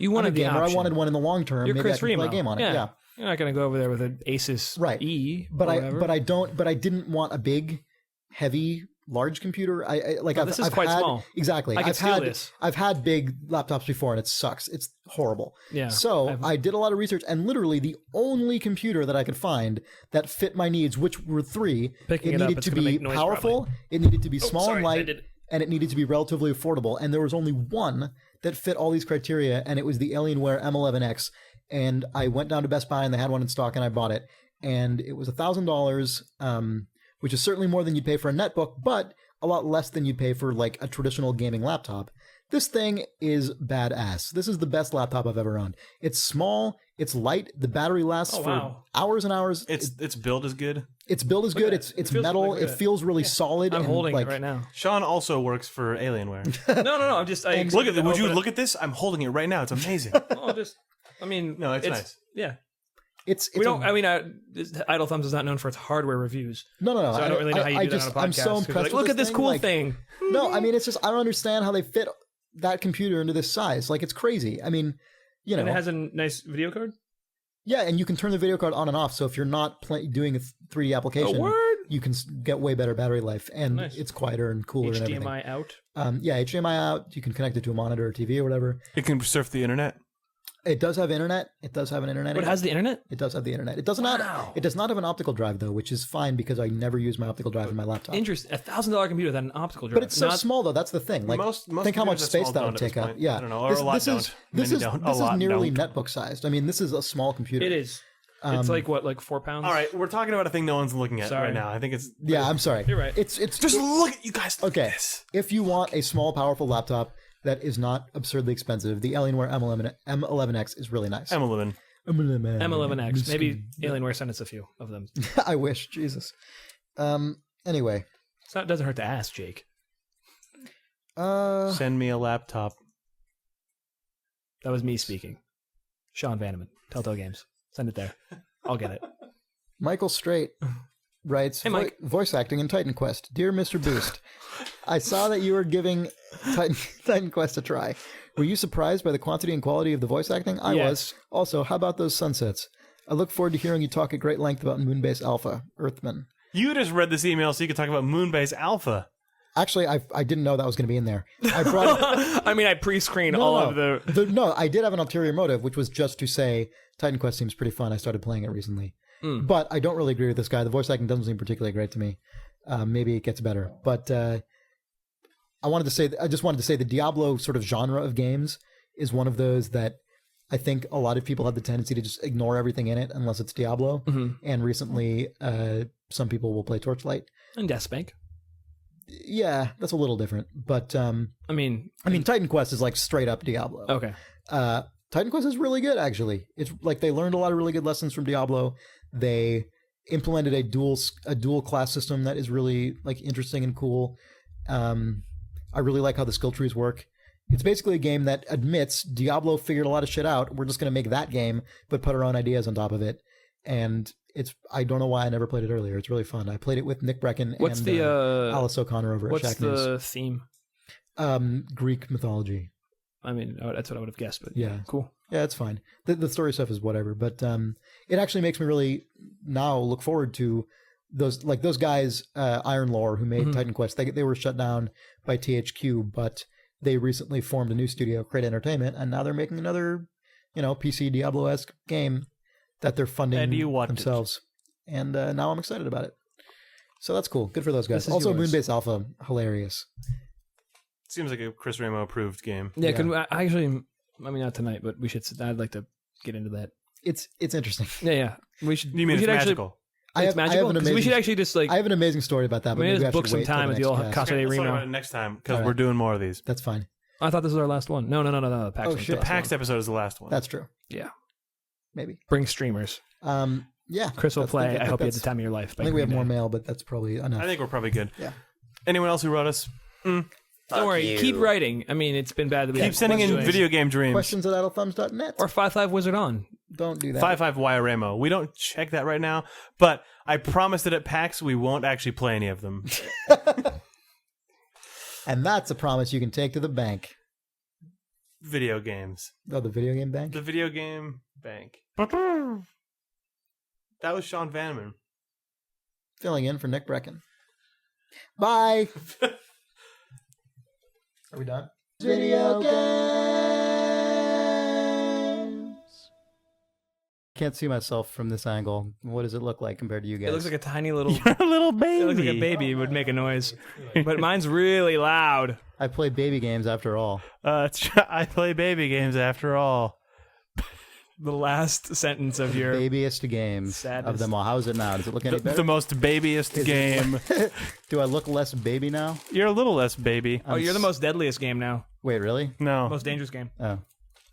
wanted the option. I wanted one in the long term. Maybe Chris I could play a game on it. Yeah. You're not going to go over there with an Asus E. But I didn't want a big, heavy, large computer. This is quite small. Exactly. I've had big laptops before, and it sucks. It's horrible. Yeah. So I did a lot of research, and literally the only computer that I could find that fit my needs, which were three, it needed to be powerful, it needed to be small and light, and it needed to be relatively affordable. And there was only one that fit all these criteria, and it was the Alienware M11x. And I went down to Best Buy, and they had one in stock, and I bought it. And it was $1,000, which is certainly more than you'd pay for a netbook, but a lot less than you'd pay for like a traditional gaming laptop. This thing is badass. This is the best laptop I've ever owned. It's small, it's light, the battery lasts for hours and hours. Its build is good. Its build is good. It's metal. Really good. It feels really solid. I'm and, holding like, it right now. Sean also works for Alienware. No. I'm just. Look at it. Would you look at this? I'm holding it right now. It's amazing. No, it's nice. Yeah. It's We don't. Idle Thumbs is not known for its hardware reviews. No. So I don't really know how you do that on a podcast. I'm so impressed. Like, look at this cool thing. No, I mean, it's just I don't understand how they fit that computer into this size. Like, it's crazy. I mean, And it has a nice video card. Yeah, and you can turn the video card on and off. So if you're not doing a 3D application, you can get way better battery life, and it's quieter and cooler. HDMI and everything. out. HDMI out. You can connect it to a monitor or TV or whatever. It can surf the internet. It does have internet. It does have an internet. But it has the internet? It does have the internet. It does not. It does not have an optical drive though, which is fine because I never use my optical drive in my laptop. Interesting. $1,000 computer without an optical drive. But it's so small though. That's the thing. Like, Most think how much space that would take up. Yeah, I don't know. Or a lot don't. This is A lot nearly don't. netbook sized. I mean, this is a small computer. It is. It's like 4 pounds? All right, we're talking about a thing no one's looking at Sorry. right now. I think it's... Yeah, I'm sorry. You're right. It's Just look at you guys. Okay. At this. If you want a small, powerful laptop that is not absurdly expensive, the Alienware M11x is really nice. M11x. Maybe Alienware sent us a few of them. I wish. Jesus. Anyway. So it doesn't hurt to ask, Jake. Send me a laptop. That was me speaking. Sean Vanaman, Telltale Games. Send it there. I'll get it. Michael Straight writes, Hey, Mike. voice acting in Titan Quest. Dear Mr. Boost, I saw that you were giving Titan Quest a try. Were you surprised by the quantity and quality of the voice acting? I was. Also, how about those sunsets? I look forward to hearing you talk at great length about Moonbase Alpha, Earthman. You just read this email so you could talk about Moonbase Alpha. Actually, I didn't know that was going to be in there. I brought. I pre-screened of the... No, I did have an ulterior motive, which was just to say Titan Quest seems pretty fun. I started playing it recently. But I don't really agree with this guy. The voice acting doesn't seem particularly great to me. Maybe it gets better. But I just wanted to say the Diablo sort of genre of games is one of those that I think a lot of people have the tendency to just ignore everything in it unless it's Diablo. Mm-hmm. And recently, some people will play Torchlight. And Deathspank. Yeah, that's a little different. But I mean, Titan Quest is like straight up Diablo. Okay. Titan Quest is really good, actually. It's like they learned a lot of really good lessons from Diablo. They implemented a dual class system that is really like interesting and cool. I really like how the skill trees work. It's basically a game that admits Diablo figured a lot of shit out. We're just going to make that game, but put our own ideas on top of it. And I don't know why I never played it earlier. It's really fun. I played it with Nick Brecken and Alice O'Connor over at Shack News. What's the theme? Greek mythology. I mean, that's what I would have guessed, but yeah, cool. Yeah, it's fine. The story stuff is whatever, but it actually makes me really now look forward to those guys, Iron Lore, who made Titan Quest. They were shut down by THQ, but they recently formed a new studio, Crate Entertainment, and now they're making another, PC Diablo-esque game that they're funding themselves. And now I'm excited about it. So that's cool. Good for those guys. Also, Moonbase Alpha, hilarious. Seems like a Chris Ramo approved game. Yeah, I actually, not tonight, but we should. I'd like to get into that. It's interesting. Yeah. We should. You mean it's magical? It's magical. We should actually just I have an amazing story about that. But maybe just book some time at the old Cosplay Remo. Reno. About it next time because we're doing more of these. That's fine. I thought this was our last one. No. The PAX. Oh shit! The PAX episode is the last one. That's true. Yeah. Maybe bring streamers. Yeah. Chris will play. I hope you had the time of your life. I think we have more mail, but that's probably enough. I think we're probably good. Yeah. Anyone else who wrote us? Don't worry. Keep writing. It's been bad that we keep sending in video game dreams. Questions at idlethumbs.net. Or 55 Wizard On. Don't do that. 55 Ramo. We don't check that right now, but I promise that at PAX we won't actually play any of them. And that's a promise you can take to the bank. Video games. Oh, the video game bank? The video game bank. That was Sean Vanaman. Filling in for Nick Brecken. Bye. Are we done? Video games. Can't see myself from this angle. What does it look like compared to you guys? It looks like a tiny little... You're a little baby. It looks like a baby would make a noise. But mine's really loud. I play baby games after all. I play baby games after all. The last sentence of your babiest games saddest. of them all. How is it now? Does it look any better? The most babyest game. Do I look less baby now? You're a little less baby. Oh, you're the most deadliest game now. Wait, really? No. Most dangerous game. Oh.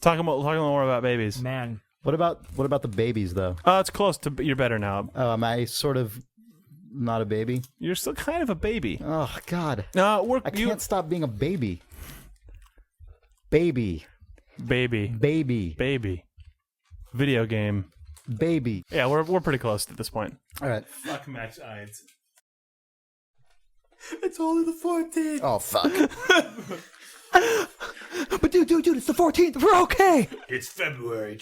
Talking more about babies. Man. What about the babies though? It's close to. You're better now. Oh, am I sort of not a baby? You're still kind of a baby. Oh God. I can't stop being a baby. Baby. Video game. Baby. Yeah, we're pretty close at this point. All right. Fuck Max Ides. It's only the 14th. Oh fuck. But dude, it's the 14th. We're okay. It's February.